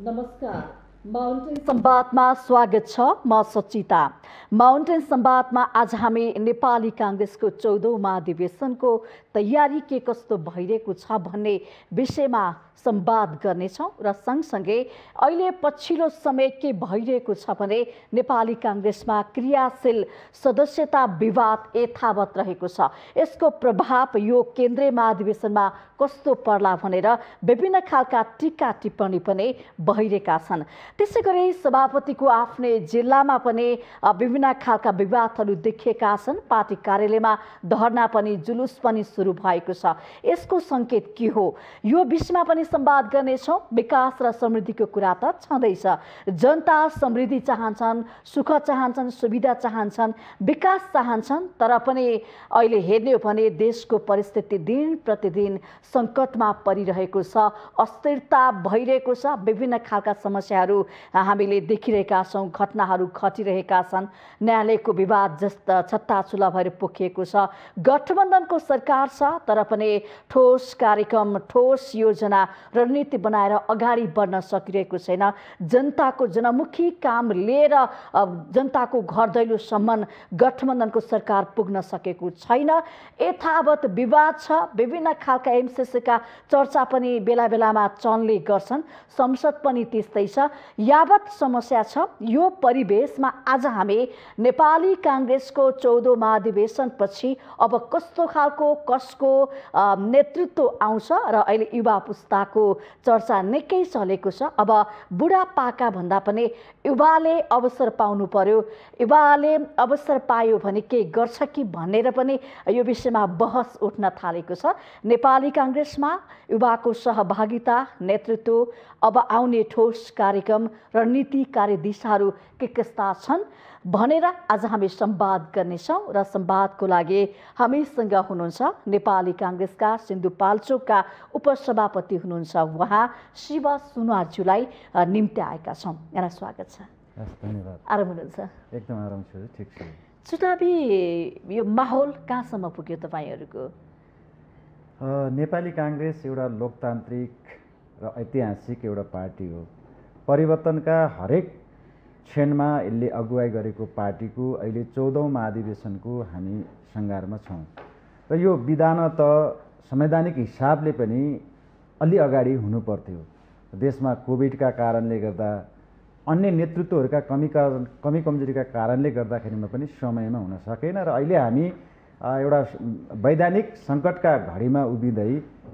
नमस्कार, माउन्टेन संवादमा स्वागत छ। म सचिता। माउन्टेन संवादमा आज हामी नेपाली कांग्रेसको 14औं महाधिवेशनको तयारी के कस्तो भइरहेको छ भन्ने विषयमा संवाद गर्नेछौँ र सँगसँगै अहिले पछिल्लो समय के भइरहेको छ भने नेपाली कांग्रेसमा क्रियाशील सदस्यता विवाद यथावत रहेको छ। यसको प्रभाव यो केन्द्रीय महाधिवेशनमा कस्तो पर्ला भनेर विभिन्न खालका टीका टिप्पणी पनि भइरहेका छन्। त्यसैगरी सभापतिको आफ्नै जिल्लामा पनि विभिन्न खालका विवादहरू देखिएका छन्। पार्टी कार्यालयमा धरना पनि जुलुस पनि सुरु भएको छ। यसको संकेत के हो, यो विषयमा पनि संवाद गर्नेछौँ। विकास र समृद्धिको कुरा त छँदैछ। जनता समृद्धि चाहन्छन्, सुख चाहन्छन्, सुविधा चाहन्छन्, विकास चाहन्छन्। तर पनि अहिले हेर्ने हो भने देशको परिस्थिति दिन प्रतिदिन सङ्कटमा परिरहेको छ, अस्थिरता भइरहेको छ। विभिन्न खालका समस्याहरू हामीले देखिरहेका छौँ, घटनाहरू घटिरहेका छन्। न्यायालयको विवाद जस्ता छत्ताछुल्ला भएर पोखिएको छ। गठबन्धनको सरकार छ तर पनि ठोस कार्यक्रम, ठोस योजना, रणनीति बनाएर अगाडि बढ्न सकिरहेको छैन। जनताको जनमुखी काम लिएर जनताको घर दैलोसम्म गठबन्धनको सरकार पुग्न सकेको छैन। यथावत विवाद छ। विभिन्न खालका एमसीसीका चर्चा पनि बेला बेलामा चल्ने गर्छन्। संसद पनि त्यस्तै छ। यावत समस्या छ। यो परिवेशमा आज हामी नेपाली कांग्रेसको 14औं महाधिवेशनपछि अब कस्तो खालको कसको नेतृत्व आउँछ र अहिले युवा पुस्ताको चर्चा निकै चलेको छ। अब बुढापाका भन्दा पनि युवाले अवसर पाउनु पर्यो, युवाले अवसर पायो भने के गर्छ कि भनेर पनि यो विषयमा बहस उठ्न थालेको छ। नेपाली कांग्रेसमा युवाको सहभागिता, नेतृत्व, अब आउने ठोस कार्यक्रम, रणनीति, कार्यदिशाहरू के कस्ता छन् भनेर आज हामी संवाद गर्नेछौँ। र संवादको लागि हामीसँग हुनुहुन्छ नेपाली कांग्रेसका सिन्धुपाल्चोकका उपसभापति हुनुहुन्छ उहाँ शिव सुनवारज्यूलाई निम्ति आएका छौँ। यहाँ स्वागत छ। धन्यवाद। आराम हुनुहुन्छ? एकदम आराम छु, ठिक छ। चुनावी यो माहौल कहाँसम्म पुग्यो तपाईँहरूको? नेपाली कांग्रेस एउटा लोकतान्त्रिक र ऐतिहासिक एउटा पार्टी हो। परिवर्तनका हरेक क्षणमा यसले अगुवाई गरेको पार्टीको अहिले 14औं महाधिवेशनको हामी सङ्घारमा छौँ र यो विधान त संवैधानिक हिसाबले पनि अलि अगाडि हुनुपर्थ्यो। देशमा कोभिडका कारणले गर्दा, अन्य नेतृत्वहरूका कमी कमजोरीका कारणले गर्दाखेरिमा पनि समयमा हुन सकेन र अहिले हामी एउटा वैधानिक सङ्कटका घडीमा उभिँदै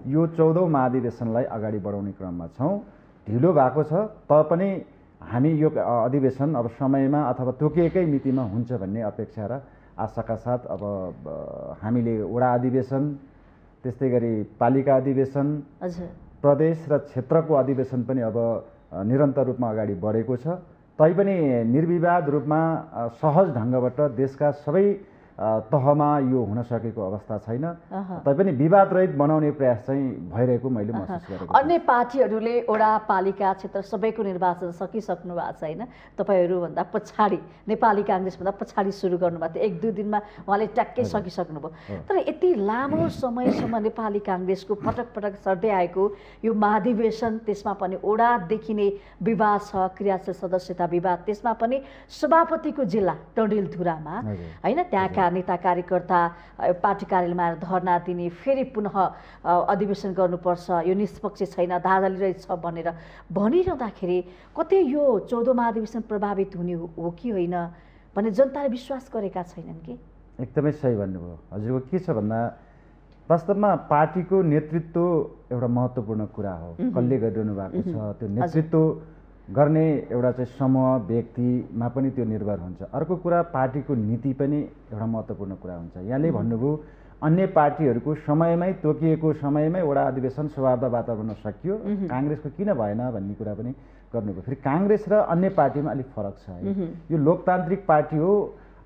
यो 14औं महाधिवेशनलाई अगाडि बढाउने क्रममा छौँ। ढिलो भएको छ पनि हामी यो अधिवेशन अब समयमा अथवा तोकिएकै मितिमा हुन्छ भन्ने अपेक्षा र आशाका साथ अब हामीले वडा अधिवेशन, त्यस्तै गरी पालिका अधिवेशन, प्रदेश र क्षेत्रको अधिवेशन पनि अब निरन्तर रूपमा अगाडि बढेको छ। तैपनि निर्विवाद रूपमा सहज ढङ्गबाट देशका सबै तहमा यो हुन सकेको अवस्था छैन। तैपनि विवाद रहित बनाउने प्रयास चाहिँ भइरहेको मैले महसुस गरेको छु। अन्य पार्टीहरूले वडा, पालिका, क्षेत्र सबैको निर्वाचन सकिसक्नु भएको छैन। तपाईँहरूभन्दा पछाडि, नेपाली कांग्रेसभन्दा पछाडि सुरु गर्नुभएको थियो। 1-2 दिनमा उहाँले ट्याक्कै सकिसक्नुभयो। तर यति लामो समयसम्म नेपाली कांग्रेसको पटक पटक सर्दै आएको यो महाधिवेशन, त्यसमा पनि वडादेखि नै विवाद छ, क्रियाशील सदस्यता विवाद, त्यसमा पनि सभापतिको जिल्ला डडेलधुरामा होइन, त्यहाँका नेता कार्यकर्ता पार्टी कार्यालयमा धरना दिने, फेरि पुनः अधिवेशन गर्नुपर्छ, यो निष्पक्ष छैन, धाँधली रहेछ भनेर भनिरहँदाखेरि कतै यो 14औं महाधिवेशन प्रभावित हुने हो कि होइन भने जनताले विश्वास गरेका छैनन् कि? एकदमै सही भन्नुभयो हजुरको। के छ भन्दा वास्तवमा पार्टीको नेतृत्व एउटा महत्त्वपूर्ण कुरा हो। कसले गरिरहनु भएको छ, त्यो नेतृत्व गर्ने एउटा चाहिँ समूह, व्यक्तिमा पनि त्यो निर्भर हुन्छ। अर्को कुरा पार्टीको नीति पनि एउटा महत्त्वपूर्ण कुरा हुन्छ। यहाँले भन्नुभयो अन्य पार्टीहरूको समयमै तोकिएको समयमै वडा अधिवेशन सौहार्द वातावरण सकियो, कांग्रेसको किन भएन भन्ने कुरा पनि गर्नुभयो। फेरि कांग्रेस र अन्य पार्टीमा अलिक फरक छ है। यो लोकतान्त्रिक पार्टी हो।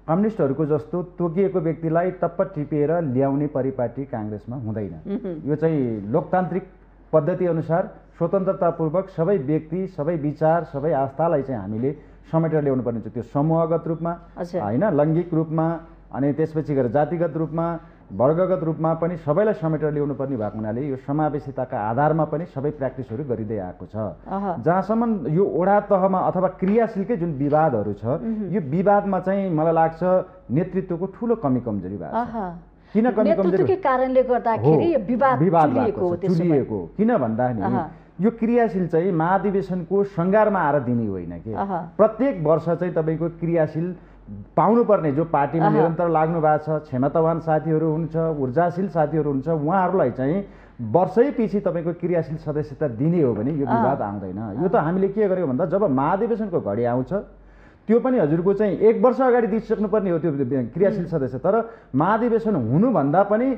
कम्युनिस्टहरूको जस्तो तोकिएको व्यक्तिलाई टप्प टिपेर ल्याउने परिपाटी कांग्रेसमा हुँदैन। यो चाहिँ लोकतान्त्रिक पद्धति अनुसार स्वतन्त्रतापूर्वक सबै व्यक्ति, सबै विचार, सबै आस्थालाई चाहिँ हामीले समेटेर ल्याउनु पर्ने हुन्छ। त्यो समूहगत रूपमा होइन, लैङ्गिक रूपमा, अनि त्यसपछि गएर जातिगत रूपमा, वर्गगत रूपमा पनि सबैलाई समेटेर ल्याउनुपर्ने भएको हुनाले यो समावेशिताका आधारमा पनि सबै प्र्याक्टिसहरू गरिँदै आएको छ। जहाँसम्म यो वडा तहमा अथवा क्रियाशीलकै जुन विवादहरू छ यो विवादमा चाहिँ मलाई लाग्छ नेतृत्वको ठुलो कमी कमजोरी भएको छ। किन कमी कमजोरी कारणले गर्दाखेरि विवाद चुलिएको किन भन्दाखेरि यो क्रियाशील चाहिँ महाधिवेशनको सङ्घारमा आएर दिने होइन कि प्रत्येक वर्ष चाहिँ तपाईँको क्रियाशील पाउनुपर्ने जो पार्टीमा निरन्तर लाग्नु भएको छ क्षमतावान साथीहरू हुन्छ ऊर्जाशील साथीहरू हुन्छ उहाँहरूलाई चाहिँ वर्षै पछि तपाईँको क्रियाशील सदस्यता दिने हो भने यो विवाद आउँदैन। यो त हामीले के गर्यौँ भन्दा जब महाधिवेशनको घडी आउँछ त्यो पनि हजुरको चाहिँ 1 वर्ष अगाडि दिइसक्नुपर्ने हो त्यो क्रियाशील सदस्य, तर महाधिवेशन हुनुभन्दा पनि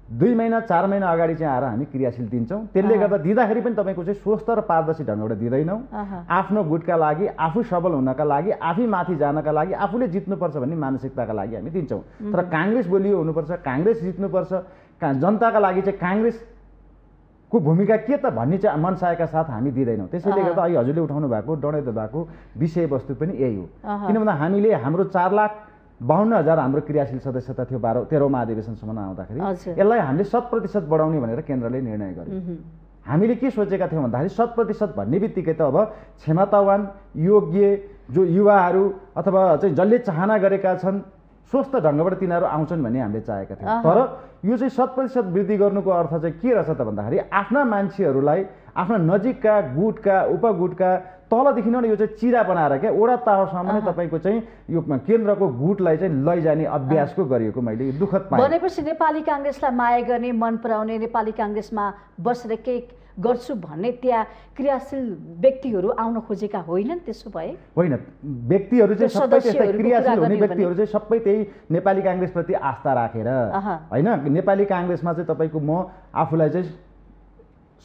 2 महिना 4 महिना अगाडि चाहिँ आएर हामी क्रियाशील दिन्छौँ। त्यसले गर्दा दिँदाखेरि पनि तपाईँको चाहिँ स्वस्थ र पारदर्शी ढङ्गबाट दिँदैनौँ। आफ्नो गुटका लागि आफू सबल हुनका लागि आफै माथि जानका लागि आफूले जित्नुपर्छ भन्ने मानसिकताका लागि हामी दिन्छौँ। तर काङ्ग्रेस बलियो हुनुपर्छ, काङ्ग्रेस जित्नुपर्छ, जनताका लागि चाहिँ काङ्ग्रेसको भूमिका के त भन्ने चाहिँ मनसायका साथ हामी दिँदैनौँ। त्यसैले गर्दा अहिले हजुरले उठाउनु भएको डढेदो भएको विषयवस्तु पनि यही हो। किन भन्दा हामीले हाम्रो 4,52,000 हाम्रो क्रियाशील सदस्यता थियो 13औं महाधिवेशनसम्म आउँदाखेरि यसलाई हामीले 100% बढाउने भनेर केन्द्रले निर्णय गर्यो। हामीले के सोचेका थियौँ भन्दाखेरि 100% भन्ने बित्तिकै त अब क्षमतावान योग्य जो युवाहरू अथवा चाहिँ जसले चाहना गरेका छन् स्वस्थ ढङ्गबाट तिनीहरू आउँछन् भन्ने हामीले चाहेका थियौँ। तर यो चाहिँ 100% वृद्धि गर्नुको अर्थ चाहिँ के रहेछ त भन्दाखेरि आफ्ना मान्छेहरूलाई आफ्ना नजिकका गुटका उपगुटका तलदेखि नै यो चाहिँ चिरा बनाएर क्या वडा तहसम्म नै तपाईँको चाहिँ यो केन्द्रको गुटलाई चाहिँ लैजाने अभ्यासको गरिएको मैले दुःखद पाएँ। भनेपछि नेपाली काङ्ग्रेसलाई माया गर्ने मन पराउने नेपाली काङ्ग्रेसमा बसेर केही गर्छु भन्ने त्यहाँ क्रियाशील व्यक्तिहरू आउन खोजेका होइनन्। त्यसो भए होइन, व्यक्तिहरू चाहिँ सबै त्यस्तै क्रियाशील हुने व्यक्तिहरू चाहिँ सबै त्यही नेपाली काङ्ग्रेसप्रति आस्था राखेर होइन नेपाली काङ्ग्रेसमा चाहिँ तपाईँको म आफूलाई चाहिँ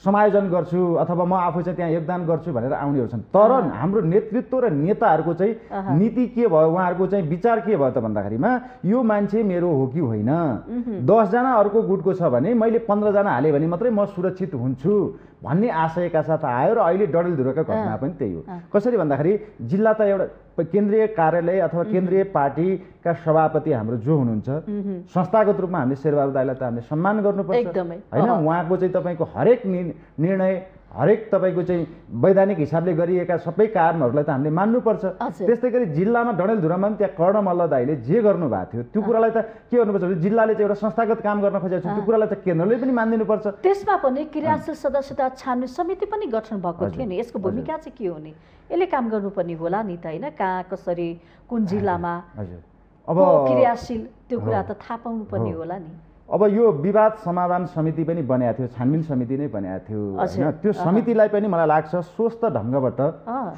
समायोजन गर्छु अथवा म आफू चाहिँ त्यहाँ योगदान गर्छु भनेर आउनेहरू छन्। तर हाम्रो नेतृत्व र नेताहरूको चाहिँ नीति के भयो, उहाँहरूको चाहिँ विचार के भयो त भन्दाखेरिमा यो मान्छे मेरो हो कि होइन, 10 जना अर्को गुटको छ भने मैले 15 जना हालेँ भने मात्रै म सुरक्षित हुन्छु भन्ने आशयका साथ आयो र अहिले डडेलधुराको घटना पनि त्यही हो। कसरी भन्दाखेरि जिल्ला त एउटा केन्द्रीय कार्यालय अथवा केन्द्रीय पार्टीका सभापति हाम्रो जो हुनुहुन्छ संस्थागत रूपमा हामीले शेरबहादुर दाइलाई त हामीले सम्मान गर्नुपर्छ होइन। उहाँको चाहिँ तपाईँको हरेक निर्णय हरेक तपाईँको चाहिँ वैधानिक हिसाबले गरिएका सबै कामहरूलाई त हामीले मान्नुपर्छ। त्यस्तै गरी जिल्लामा डडेलधुरामा पनि त्यहाँ कर्णमल्ल दाइले जे गर्नुभएको थियो त्यो कुरालाई त के गर्नुपर्छ, जिल्लाले चाहिँ एउटा संस्थागत काम गर्न खोजेको छ त्यो कुरालाई त केन्द्रले पनि मानिदिनुपर्छ। त्यसमा पनि क्रियाशील सदस्यता छान्ने समिति पनि गठन भएको थियो नि, यसको भूमिका चाहिँ के हो नि, यसले काम गर्नुपर्ने होला नि त होइन, कहाँ कसरी कुन जिल्लामा अब क्रियाशील त्यो कुरा त थाहा पाउनु पर्ने होला नि। अब यो विवाद समाधान समिति पनि बनाएको थियो, छानबिन समिति नै बनाएको थियो होइन। त्यो समितिलाई पनि मलाई लाग्छ स्वस्थ ढङ्गबाट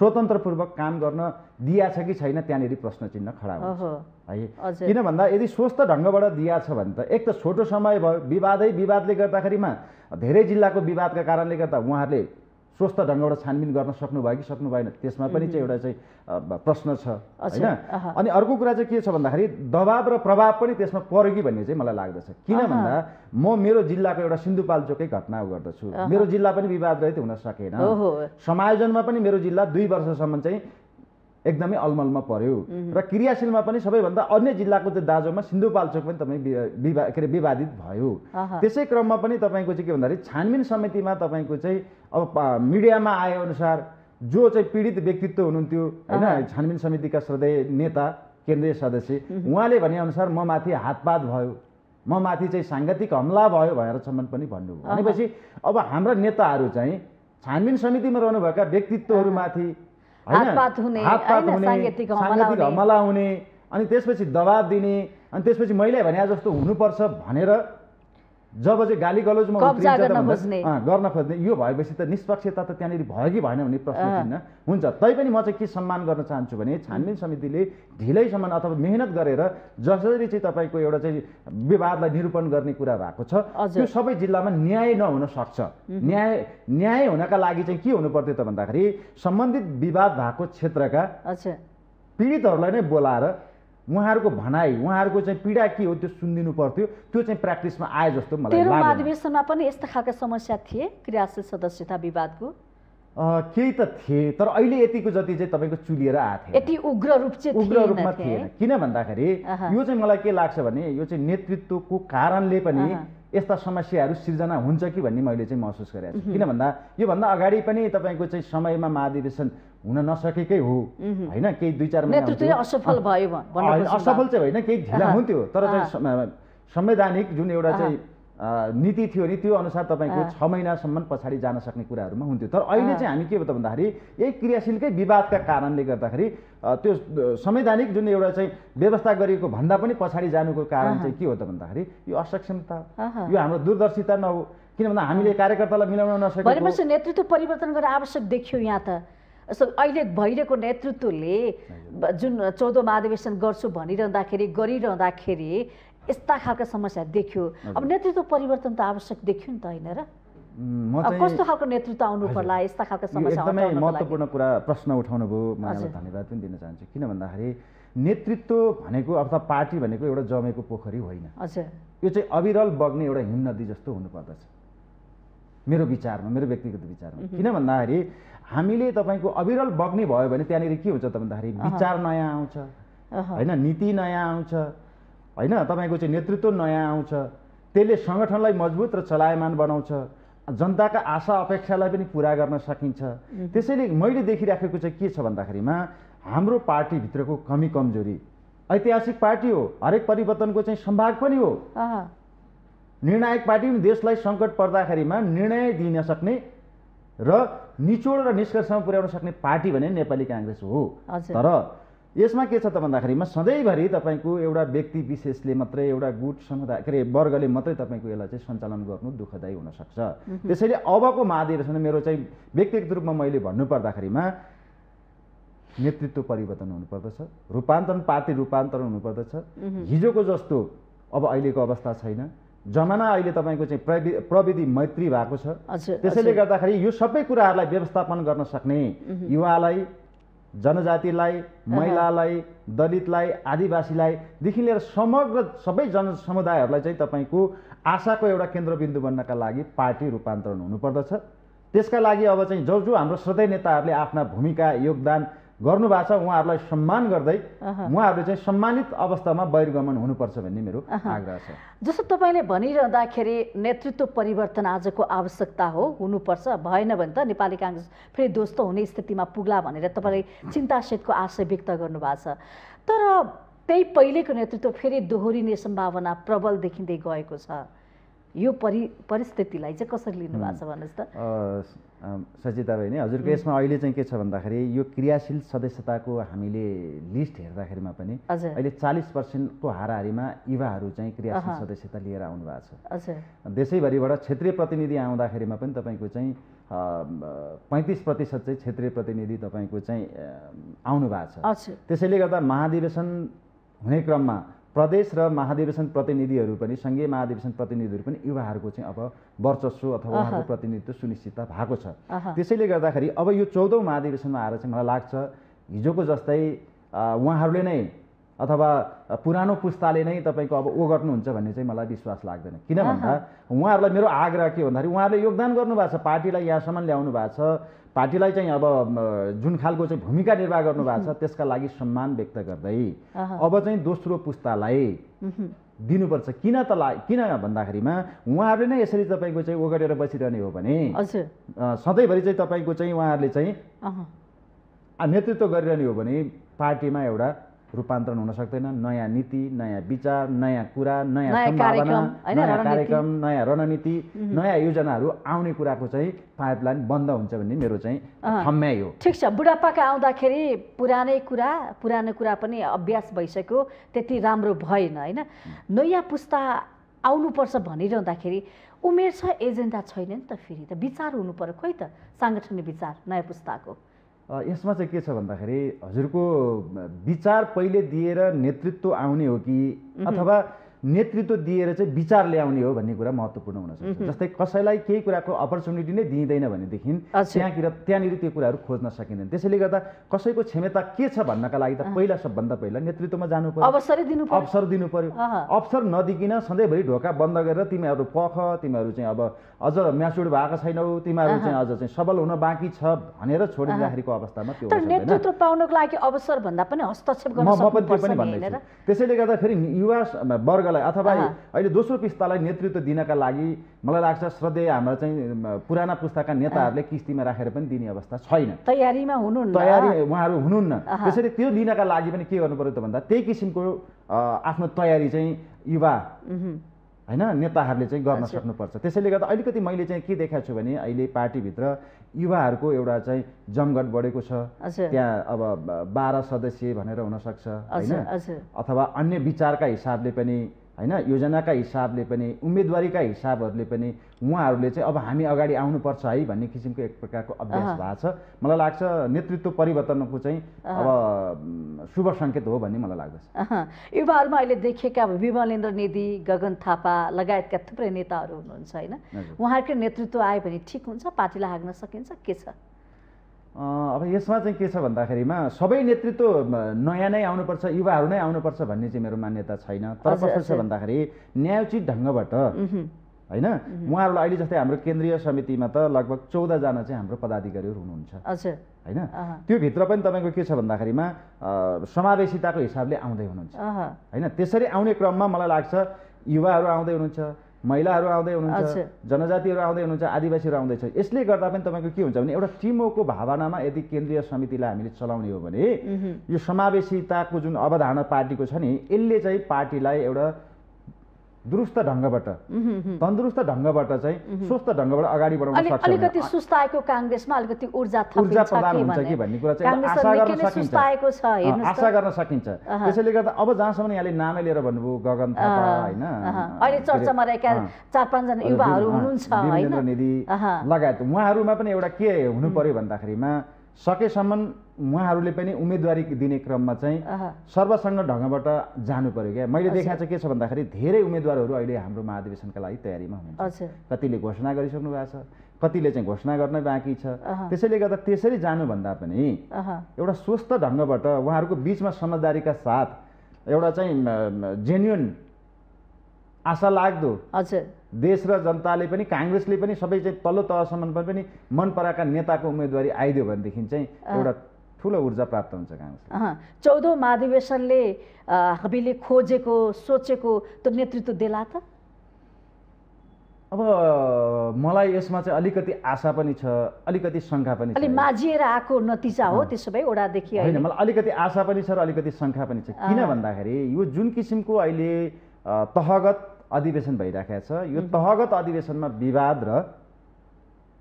स्वतन्त्रपूर्वक काम गर्न दिया छ कि छैन त्यहाँनिर प्रश्न चिन्ह खडा हुन्छ है। किन भन्दा यदि स्वस्थ ढङ्गबाट दिया छ भने त एक त छोटो समय भयो, विवादले गर्दाखेरिमा धेरै जिल्लाको विवादका कारणले गर्दा उहाँहरूले स्वस्थ ढङ्गबाट छानबिन गर्न सक्नुभयो कि सक्नु भएन त्यसमा पनि चाहिँ एउटा चाहिँ प्रश्न छ होइन। अनि अर्को कुरा चाहिँ के छ भन्दाखेरि दबाब र प्रभाव पनि त्यसमा पर्यो कि भन्ने चाहिँ मलाई लाग्दछ। किन भन्दा म मेरो जिल्लाको एउटा सिन्धुपाल्चोकै घटना गर्दछु, मेरो जिल्ला पनि विवाद रहित हुन सकेन, समायोजनमा पनि मेरो जिल्ला 2 वर्षसम्म चाहिँ एकदमै अलमलमा पर्यो र क्रियाशीलमा पनि सबैभन्दा अन्य जिल्लाको चाहिँ दाजोमा सिन्धुपाल्चोक पनि तपाईँ विवादित भयो। त्यसै क्रममा पनि तपाईँको चाहिँ के भन्दाखेरि छानबिन समितिमा तपाईँको चाहिँ अब मिडियामा आए अनुसार जो चाहिँ पीडित व्यक्तित्व हुनुहुन्थ्यो होइन छानबिन समितिका श्रद्धेय नेता केन्द्रीय सदस्य उहाँले भनेअनुसार म माथि हातपात भयो, म माथि चाहिँ साङ्गतिक हमला भयो भनेरसम्म पनि भन्नुभयो। भनेपछि अब हाम्रा नेताहरू चाहिँ छानबिन समितिमा रहनुभएका व्यक्तित्वहरूमाथि हातपात हुने साङ्गतिक हमला हुने अनि त्यसपछि दबाब दिने अनि त्यसपछि मैले भने जस्तो हुनुपर्छ भनेर जब चाहिँ गाली गलौजमा गर्न खोज्ने यो भएपछि त निष्पक्षता त त्यहाँनिर भयो कि भएन भन्ने प्रश्न चिन्ह हुन्छ। तैपनि म चाहिँ के सम्मान गर्न चाहन्छु भने छानबिन समितिले ढिलैसम्म अथवा मेहनत गरेर जसरी चाहिँ तपाईँको एउटा चाहिँ विवादलाई निरूपण गर्ने कुरा भएको छ त्यो सबै जिल्लामा न्याय नहुन सक्छ। न्याय हुनका लागि चाहिँ के हुनु पर्थ्यो त भन्दाखेरि सम्बन्धित विवाद भएको क्षेत्रका पीडितहरूलाई नै बोलाएर उहाँहरूको भनाइ उहाँहरूको चाहिँ पीडा के हो त्यो सुनिदिनु पर्थ्यो। त्यो चाहिँ प्र्याक्टिसमा आए जस्तो मलाई लाग्यो। महाधिवेशनमा पनि यस्ता खालका समस्या थिए क्रियाशील सदस्यता विवादको केही त थिए, तर अहिले यतिको जति चाहिँ तपाईँको चुलिएर आएको थियो, यति उग्र रूप चाहिँ उग्र रूपमा थिएन। किन भन्दाखेरि यो चाहिँ मलाई के लाग्छ भने यो चाहिँ नेतृत्वको कारणले पनि यस्ता समस्याहरू सिर्जना हुन्छ कि भन्ने मैले चाहिँ महसुस गरेको छु। किन भन्दा योभन्दा अगाडि पनि तपाईँको चाहिँ समयमा महाधिवेशन हुन नसकेकै हो होइन, केही 2-4 महिना असफल भयो, असफल चाहिँ होइन, केही ढिला हुन्थ्यो, तर चाहिँ संवैधानिक जुन एउटा चाहिँ नीति थियो नि त्यो अनुसार तपाईँको 6 महिनासम्म पछाडि जान सक्ने कुराहरूमा हुन्थ्यो। तर अहिले चाहिँ हामी के हो त भन्दाखेरि यही क्रियाशीलकै विवादका कारणले गर्दाखेरि त्यो संवैधानिक जुन एउटा चाहिँ व्यवस्था गरिएको भन्दा पनि पछाडि जानुको कारण चाहिँ के हो त भन्दाखेरि यो असक्षमता, यो हाम्रो दूरदर्शिता नहो। किन भन्दा हामीले कार्यकर्तालाई मिलाउन नसकेको नेतृत्व परिवर्तन गर्न आवश्यक देखियो। यहाँ त अहिले भइरहेको नेतृत्वले जुन 14 महाधिवेशन गर्छु गरिरहँदाखेरि यस्ता खालका समस्या देखियो। अब नेतृत्व परिवर्तन त आवश्यक देखियो नि त, होइन र? कस्तो खालको नेतृत्व आउनु पर्ला यस्ता खालका समस्या? एकदमै महत्त्वपूर्ण कुरा प्रश्न उठाउनु भयो, म यहाँलाई धन्यवाद पनि दिन चाहन्छु। किन भन्दाखेरि नेतृत्व भनेको अथवा पार्टी भनेको एउटा जमेको पोखरी होइन। हजुर, यो चाहिँ अविरल बग्ने एउटा हिम नदी जस्तो हुनुपर्दछ मेरो विचारमा, मेरो व्यक्तिगत विचारमा। किन भन्दाखेरि हामीले तपाईँको अविरल बग्ने भयो भने त्यहाँनिर के हुन्छ त भन्दाखेरि विचार नयाँ आउँछ होइन, नीति नयाँ आउँछ होइन, तपाईँको चाहिँ नेतृत्व नयाँ आउँछ, त्यसले सङ्गठनलाई मजबुत र चलायमान बनाउँछ, जनताका आशा अपेक्षालाई पनि पुरा गर्न सकिन्छ। त्यसैले मैले देखिराखेको चाहिँ के छ भन्दाखेरिमा हाम्रो पार्टीभित्रको कमी कमजोरी, ऐतिहासिक पार्टी हो, हरेक परिवर्तनको चाहिँ सम्भाग पनि हो, निर्णायक पार्टी पनि देशलाई सङ्कट पर्दाखेरिमा निर्णय दिन सक्ने र निचोड र निष्कर्षमा पुर्याउन सक्ने पार्टी भने नेपाली काङ्ग्रेस हो। तर यसमा के छ त भन्दाखेरिमा सधैँभरि तपाईँको एउटा व्यक्ति विशेषले मात्रै, एउटा गुट समुदाय के अरे वर्गले मात्रै तपाईँको यसलाई चाहिँ सञ्चालन गर्नु दुःखदायी हुनसक्छ। त्यसैले अबको महाधिवेशन मेरो चाहिँ व्यक्तिगत रूपमा मैले भन्नुपर्दाखेरिमा नेतृत्व परिवर्तन हुनुपर्दछ, पार्टी रूपान्तरण हुनुपर्दछ। हिजोको जस्तो अब अहिलेको अवस्था छैन, जमाना अहिले तपाईँको चाहिँ प्रविधि मैत्री भएको छ। त्यसैले गर्दाखेरि यो सबै कुराहरूलाई व्यवस्थापन गर्न सक्ने युवालाई, जनजातिलाई, महिलालाई, दलितलाई, आदिवासीलाईदेखि लिएर समग्र सबै जनसमुदायहरूलाई चाहिँ तपाईँको आशाको एउटा केन्द्रबिन्दु बन्नका लागि पार्टी रूपान्तरण हुनुपर्दछ। त्यसका लागि अब चाहिँ जो हाम्रो श्रद्धेय नेताहरूले आफ्ना भूमिका योगदान गर्नुभएको छ उहाँहरूलाई सम्मान गर्दै उहाँहरूले चाहिँ सम्मानित अवस्थामा बहिर्गमन हुनुपर्छ भन्ने मेरो आग्रह छ। जस्तो तपाईँले भनिरहँदाखेरि नेतृत्व परिवर्तन आजको आवश्यकता हो, हुनुपर्छ, भएन भने त नेपाली काङ्ग्रेस फेरि ध्वस्त हुने स्थितिमा पुग्ला भनेर तपाईँले चिन्तासहितको आशय व्यक्त गर्नुभएको छ। तर त्यही पहिलेको नेतृत्व फेरि दोहोरिने सम्भावना प्रबल देखिँदै गएको छ। यो परिस्थितिलाई चाहिँ कसरी लिनुभएको छ भन्नुहोस् त? सचिता बहिनी, हजुरको यसमा अहिले चाहिँ के छ भन्दाखेरि यो क्रियाशील सदस्यताको हामीले लिस्ट हेर्दाखेरिमा पनि अहिले 40% को हाराहारीमा युवाहरू चाहिँ क्रियाशील सदस्यता लिएर आउनु भएको छ। देशैभरिबाट क्षेत्रीय प्रतिनिधि आउँदाखेरिमा पनि तपाईँको चाहिँ 35% चाहिँ क्षेत्रीय प्रतिनिधि तपाईँको चाहिँ आउनु भएको छ। त्यसैले गर्दा महाधिवेशन हुने क्रममा प्रदेश र महाधिवेशन प्रतिनिधिहरू पनि, सङ्घीय महाधिवेशन प्रतिनिधिहरू पनि युवाहरूको चाहिँ अब वर्चस्व अथवा उहाँहरूको प्रतिनिधित्व सुनिश्चितता भएको छ। त्यसैले गर्दाखेरि अब यो 14औं महाधिवेशनमा आएर चाहिँ मलाई लाग्छ हिजोको जस्तै उहाँहरूले नै अथवा पुरानो पुस्ताले नै तपाईँको अब ओगट्नुहुन्छ भन्ने चाहिँ मलाई विश्वास लाग्दैन। किन भन्दा उहाँहरूलाई मेरो आग्रह के भन्दाखेरि उहाँहरूले योगदान गर्नुभएको छ, पार्टीलाई यहाँसम्म ल्याउनु भएको छ, पार्टीलाई चाहिँ अब जुन खालको चाहिँ भूमिका निर्वाह गर्नुभएको छ त्यसका लागि सम्मान व्यक्त गर्दै अब चाहिँ दोस्रो पुस्तालाई दिनुपर्छ। किन भन्दाखेरिमा उहाँहरूले नै यसरी तपाईँको चाहिँ ओगटेर बसिरहने हो भने सधैँभरि चाहिँ तपाईँको चाहिँ उहाँहरूले चाहिँ नेतृत्व गरिरहने हो भने पार्टीमा एउटा रूपान्तरण हुन सक्दैन। नयाँ नीति, नयाँ विचार, नयाँ कुरा, नयाँ सम्भावना, नयाँ कार्यक्रम, नयाँ रणनीति, नयाँ योजनाहरू आउने कुराको चाहिँ पाइपलाइन बन्द हुन्छ भन्ने मेरो चाहिँ ठम्याइ हो। ठिक छ, बुढापाका आउँदाखेरि पुरानो कुरा पनि अभ्यास भइसक्यो, त्यति राम्रो भएन होइन। नयाँ पुस्ता आउनुपर्छ भनिरहँदाखेरि उमेर छ, एजेन्डा छैन नि त, फेरि त विचार हुनु पर्यो। खोइ त साङ्गठनिक विचार नयाँ पुस्ताको यसमा चाहिँ के छ भन्दाखेरि हजुरको विचार पहिले दिएर नेतृत्व आउने हो कि अथवा नेतृत्व दिएर चाहिँ विचार ल्याउने हो भन्ने कुरा महत्त्वपूर्ण हुनसक्छ। जस्तै कसैलाई केही कुराको अपर्च्युनिटी नै दिइँदैन भनेदेखि त्यहाँनिर त्यो कुराहरू खोज्न सकिँदैन। त्यसैले गर्दा कसैको क्षमता के छ भन्नका लागि त पहिला सबभन्दा पहिला नेतृत्वमा जानु पर्यो, अवसर दिनु पर्यो। अवसर नदिकिन सधैँभरि ढोका बन्द गरेर तिमीहरू पख, तिमीहरू चाहिँ अब अझ म्याच्युर्ड भएको छैनौ, तिमीहरू चाहिँ अझ चाहिँ सबल हुन बाँकी छ भनेर छोडिदिँदाखेरिको अवस्थामा त्यो नेतृत्व पाउनको लागि अवसर भन्दा पनि हस्तक्षेप गर्न सक्नुपर्छ नि। त्यसैले गर्दा फेरि युवा वर्गलाई अथवा अहिले दोस्रो पिस्तालाई नेतृत्व दिनका लागि मलाई लाग्छ श्रद्धेय हाम्रा चाहिँ पुराना पुस्ताका नेताहरूले किस्तीमा राखेर पनि दिने अवस्था छैन, तयारीमा हुनुहुन्न, उहाँहरू हुनुहुन्न। त्यसैले त्यो लिनका लागि पनि के गर्नु पर्यो त भन्दा त्यही किसिमको आफ्नो तयारी चाहिँ युवा हैन नेताहरूले चाहिँ गर्न सक्नुपर्छ। त्यसैले गर्दा अलिकति मैले चाहिँ के देखाएको छु भने अहिले पार्टीभित्र युवाहरूको एउटा चाहिँ जमघट बढेको छ। त्यहाँ अब 12 सदस्य भनेर हुनसक्छ होइन, अथवा अन्य विचारका हिसाबले पनि हैन, योजनाका हिसाबले पनि, उम्मेदवारीका हिसाबहरूले पनि उहाँहरूले चाहिँ अब हामी अगाडि आउनुपर्छ है भन्ने किसिमको एक प्रकारको अभ्यास भएको छ। मलाई लाग्छ नेतृत्व परिवर्तनको चाहिँ अब शुभ सङ्केत हो भन्ने मलाई लाग्दछ। युवाहरूमा अहिले देखिएका विमलेन्द्र निधि, गगन थापा लगायतका थुप्रै नेताहरू हुनुहुन्छ होइन, उहाँहरूको नेतृत्व आयो भने ठिक हुन्छ, पार्टीलाई हाँक्न सकिन्छ, के छ? अब यसमा चाहिँ के छ भन्दाखेरिमा सबै नेतृत्व नयाँ नै आउनुपर्छ, युवाहरू नै आउनुपर्छ भन्ने चाहिँ मेरो मान्यता छैन। तर कस्तो छ भन्दाखेरि न्यायोचित ढङ्गबाट होइन, उहाँहरूलाई अहिले जस्तै हाम्रो केन्द्रीय समितिमा त लगभग 14 जना चाहिँ हाम्रो पदाधिकारीहरू हुनुहुन्छ होइन। त्यो भित्र पनि तपाईँको के छ भन्दाखेरिमा समावेशिताको हिसाबले आउँदै हुनुहुन्छ होइन। त्यसरी आउने क्रममा मलाई लाग्छ युवाहरू आउँदै हुनुहुन्छ, महिलाहरू आउँदै हुनुहुन्छ, जनजातिहरू आउँदै हुनुहुन्छ, आदिवासीहरू आउँदैछ। यसले गर्दा पनि तपाईँको के हुन्छ भने एउटा टिमवर्कको भावनामा यदि केन्द्रीय समितिलाई हामीले चलाउने हो भने यो समावेशिताको जुन अवधारणा पार्टीको छ नि, यसले चाहिँ पार्टीलाई एउटा दुरुस्त ढङ्गबाट, तन्दुरुस्त ढङ्गबाट चाहिँ स्वस्थ ढङ्गबाट अगाडि बढाउन सक्छ। अलिकति सुस्ताएको काङ्ग्रेसमा अलिकति ऊर्जा प्रदान हुन्छ कि भन्ने कुरा चाहिँ आशा गर्न सकिन्छ। त्यसैले गर्दा अब जहाँसम्म यहाँले नामै लिएर भन्नुभयो गगन थापा होइन, अहिले चर्चामा रहेका 4-5 जना युवाहरू हुनुहुन्छ होइन, विमलेन्द्र निधि लगायत उहाँहरूमा पनि एउटा के हुनु पर्यो भन्दाखेरिमा सकेसम्म उहाँहरूले पनि उम्मेदवारी दिने क्रममा चाहिँ सर्वसङ्ग ढङ्गबाट जानु पर्यो क्या। मैले देखाएको चाहिँ के छ भन्दाखेरि धेरै उम्मेदवारहरू अहिले हाम्रो महाधिवेशनका लागि तयारीमा हुनुहुन्छ, कतिले घोषणा गरिसक्नु भएको छ, कतिले चाहिँ घोषणा गर्न बाँकी छ। त्यसैले गर्दा त्यसरी जानुभन्दा पनि एउटा स्वस्थ ढङ्गबाट उहाँहरूको बिचमा समझदारीका साथ एउटा चाहिँ जेन्युन आशा लाग्दो देश र जनताले पनि काङ्ग्रेसले पनि सबै चाहिँ तल्लो तहसम्म पनि मन पराएका नेताको उम्मेदवारी आइदियो भनेदेखि चाहिँ एउटा ठुलो ऊर्जा प्राप्त हुन्छ काङ्ग्रेस। 14औं महाधिवेशनले हामीले खोजेको सोचेको त्यो नेतृत्व देला त? अब मलाई यसमा चाहिँ अलिकति आशा पनि छ, अलिकति शङ्का पनि छ। अलि माझिएर आएको नतिजा हो त्यसो भए ओडादेखि होइन, मलाई अलिकति आशा पनि छ र अलिकति शङ्का पनि छ। किन भन्दाखेरि यो जुन किसिमको अहिले तहगत अधिवेशन भइराखेको छ, यो तहगत अधिवेशनमा विवाद र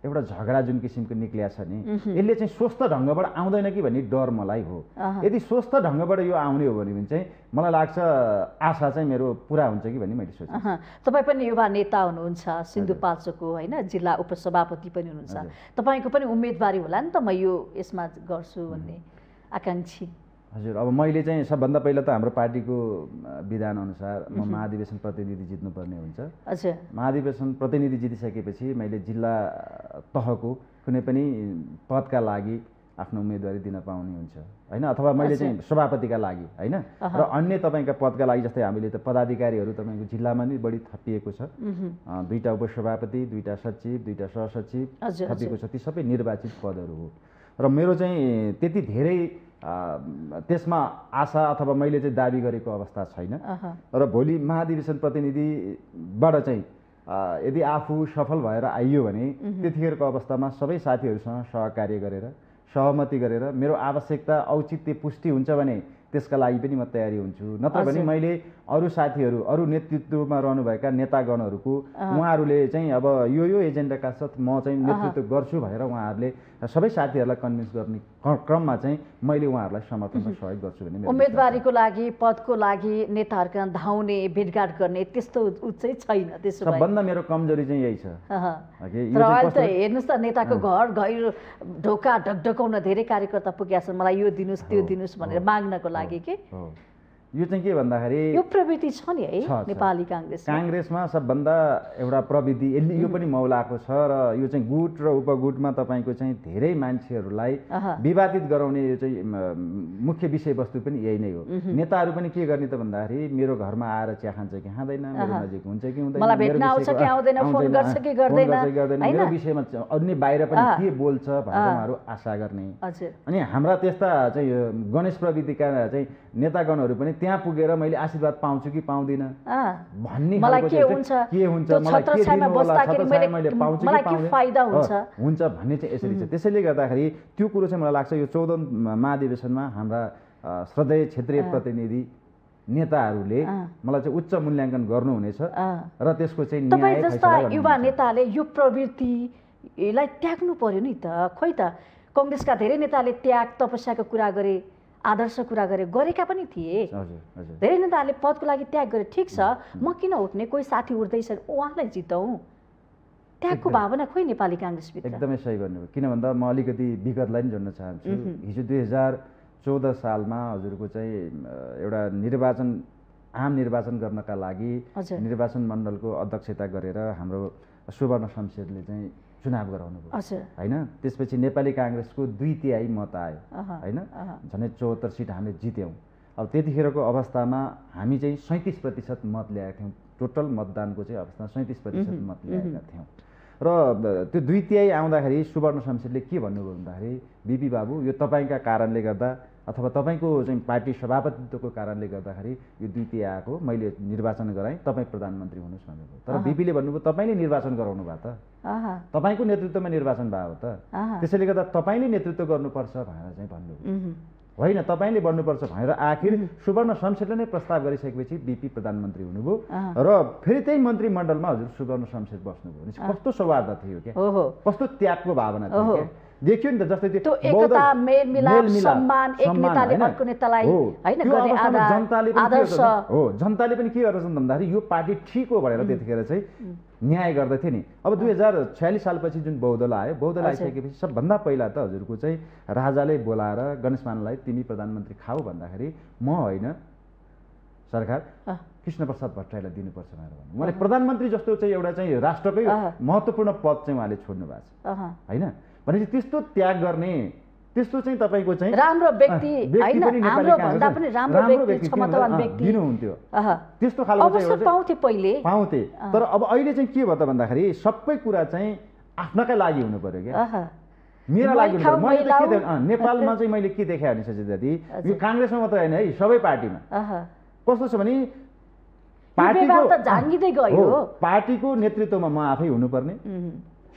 एउटा झगडा जुन किसिमको निक्लिया छ नि, यसले चाहिँ स्वस्थ ढङ्गबाट आउँदैन कि भन्ने डर मलाई हो। यदि स्वस्थ ढङ्गबाट यो आउने हो भने चाहिँ मलाई लाग्छ आशा चाहिँ मेरो पुरा हुन्छ कि भन्ने मैले सोचेँ। तपाईँ पनि युवा नेता हुनुहुन्छ, सिन्धुपाल्चोकको होइन जिल्ला उपसभापति पनि हुनुहुन्छ, तपाईँको पनि उम्मेदवारी होला नि त, म यो यसमा गर्छु भन्ने आकाङ्क्षी? हजुर, अब मैले चाहिँ सबभन्दा पहिला त हाम्रो पार्टीको विधान अनुसार म महाधिवेशन प्रतिनिधि जित्नुपर्ने हुन्छ। महाधिवेशन प्रतिनिधि जितिसकेपछि मैले जिल्ला तहको कुनै पनि पदका लागि आफ्नो उम्मेदवारी दिन पाउने हुन्छ होइन, अथवा मैले चाहिँ सभापतिका लागि होइन, र अन्य तपाईँका पदका लागि जस्तै हामीले त पदाधिकारीहरू तपाईँको जिल्लामा नै बढी थपिएको छ, 2टा उपसभापति, 2टा सचिव, 2टा सहसचिव थपिएको छ, ती सबै निर्वाचित पदहरू हो। र मेरो चाहिँ त्यति धेरै त्यसमा आशा अथवा मैले चाहिँ दाबी गरेको अवस्था छैन। र भोलि महाधिवेशन प्रतिनिधिबाट चाहिँ यदि आफू सफल भएर आइयो भने त्यतिखेरको अवस्थामा सबै साथीहरूसँग सहकार्य गरेर सहमति गरेर मेरो आवश्यकता औचित्य पुष्टि हुन्छ भने त्यसका लागि पनि म तयारी हुन्छु। नत्र भने मैले अरू साथीहरू, अरू नेतृत्वमा रहनुभएका नेतागणहरूको उहाँहरूले चाहिँ अब यो एजेन्डाका साथ म चाहिँ नेतृत्व गर्छु भनेर उहाँहरूले सबै साथीहरूलाई कन्भिन्स गर्ने क्रममा चाहिँ मैले उहाँहरूलाई समर्थन र सहयोग गर्छु भन्ने उम्मेदवारीको लागि, पदको लागि नेताहरूका धाउने भेटघाट गर्ने त्यस्तो चाहिँ छैन। त्यसो भए सबभन्दा मेरो कमजोरी चाहिँ यही छ। तर अहिले त हेर्नुहोस् त नेताको घर ढोका ढकढकाउन धेरै कार्यकर्ता पुगेका छन्, मलाई यो दिनुहोस् त्यो दिनुहोस् भनेर माग्नको लागि के यो चाहिँ के भन्दाखेरि यो प्रवृत्ति छ नि है छ। नेपाली काङ्ग्रेसमा सबभन्दा एउटा प्रविधि यो पनि मौलाको छ र यो चाहिँ गुट र उपगुटमा तपाईँको चाहिँ धेरै मान्छेहरूलाई विवादित गराउने यो चाहिँ मुख्य विषयवस्तु पनि यही नै हो। नेताहरू पनि के गर्ने त भन्दाखेरि मेरो घरमा आएर चिया खान्छ कि खाँदैन, मेरो नजिक हुन्छ कि हुँदैन, मलाई भेट्न आउँछ कि आउँदैन, फोन गर्छ कि गर्दैन, मेरो विषयमा अन्य बाहिर पनि के बोल्छ भनेर उहाँहरू आशा गर्ने। अनि हाम्रा त्यस्ता चाहिँ गणेश प्रविधिका चाहिँ नेतागणहरू पनि त्यहाँ पुगेर मैले आशीर्वाद पाउँछु कि पाउँदिनँ भन्ने के हुन्छ मैले पाउँछु कि पाउँदैन हुन्छ भन्ने चाहिँ यसरी छ। त्यसैले गर्दाखेरि त्यो कुरो चाहिँ मलाई लाग्छ यो 14 महाधिवेशनमा हाम्रा श्रद्धेय क्षेत्रीय प्रतिनिधि नेताहरूले मलाई चाहिँ उच्च मूल्याङ्कन गर्नुहुनेछ र त्यसको चाहिँ तपाईँ जस्ता युवा नेताले यो प्रवृत्तिलाई त्याग्नु पर्यो नि त। खोइ त काङ्ग्रेसका धेरै नेताले त्याग तपस्याको कुरा गरे, आदर्श कुरा गरेका पनि थिए। धेरै नेताहरूले पदको लागि त्याग गरे, ठिक छ, म किन उठ्ने, कोही साथी उठ्दैछ उहाँलाई जिताउँ, त्यागको भावना खोइ नेपाली काङ्ग्रेसभित्र। एकदमै सही भन्नुभयो। किन भन्दा म अलिकति विगतलाई पनि जोड्न चाहन्छु। हिजो 2014 सालमा हजुरको चाहिँ एउटा आम निर्वाचन गर्नका लागि निर्वाचन मण्डलको अध्यक्षता गरेर हाम्रो सुवर्ण शमशेरले चाहिँ चुनाव गराउनु भयो हैन। त्यसपछि नेपाली काङ्ग्रेसको 2/3 मत आयो हैन, झन्डै 74 सिट हामीले जित्यौँ। अब त्यतिखेरको अवस्थामा हामी चाहिँ 37% मत ल्याएका थियौँ। टोटल मतदानको चाहिँ अवस्थामा 37% मत ल्याएका थियौँ र त्यो 2/3 आउँदाखेरि सुवर्ण शमशेरले के भन्नुभयो भन्दाखेरि बिपी बाबु यो तपाईँका कारणले गर्दा अथवा तपाईँको चाहिँ पार्टी सभापतित्वको कारणले गर्दाखेरि यो 2/3 आएको, मैले निर्वाचन गराएँ, तपाईँ प्रधानमन्त्री हुनुहोस् भन्नुभयो। तर बिपीले भन्नुभयो तपाईँले निर्वाचन गराउनु भयो त, तपाईँको नेतृत्वमा निर्वाचन भयो त, त्यसैले गर्दा तपाईँले नेतृत्व गर्नुपर्छ भनेर चाहिँ भन्नुभयो। होइन, तपाईँले बन्नुपर्छ भनेर आखिर सुवर्ण शमशेरले नै प्रस्ताव गरिसकेपछि बिपी प्रधानमन्त्री हुनुभयो र फेरि त्यही मन्त्रीमण्डलमा हजुर सुवर्ण शमशेर बस्नुभयो। कस्तो सौहार्द थियो क्या, कस्तो त्यागको भावना थियो क्या, देखियो नि त। जस्तै त्यो एकता, मेलमिलाप, सम्मान, एक नेताले अर्को नेतालाई हैन गर्ने आदर्श हो। जनताले पनि के गर्छन् भन्दाखेरि यो पार्टी ठिक हो भनेर त्यतिखेर चाहिँ न्याय गर्दथे नि। अब 2046 सालपछि जुन बहुदल आयो, बहुदल आइसकेपछि सबभन्दा पहिला त हजुरको चाहिँ राजाले बोलाएर गणेशमानलाई तिमी प्रधानमन्त्री खाऊ भन्दाखेरि म होइन सरकार कृष्णप्रसाद भट्टराईलाई दिनुपर्छ भनेर भन्नु। उहाँले प्रधानमन्त्री जस्तो चाहिँ एउटा चाहिँ राष्ट्रकै महत्त्वपूर्ण पद चाहिँ उहाँले छोड्नु भएको छ होइन। भनेपछि त्यस्तो त्याग गर्ने, त्यस्तो चाहिँ तपाईँको चाहिँ राम्रो व्यक्ति हैन, हाम्रो भन्दा पनि राम्रो व्यक्ति, क्षमतावान व्यक्ति दिनुहुन्थ्यो। त्यस्तो खालको चाहिँ पाउँथे। तर अब अहिले चाहिँ के भयो त भन्दाखेरि सबै कुरा चाहिँ आफ्नकै लागि हुनु पर्यो क्या, मेरा लागि हुनु पर्यो। मैले त के नेपालमा चाहिँ मैले के देखाएँ भने सजिदादी, यो काङ्ग्रेसमा मात्र होइन है, सबै पार्टीमा कस्तो छ भने पार्टीको नेतृत्वमा म आफै हुनुपर्ने,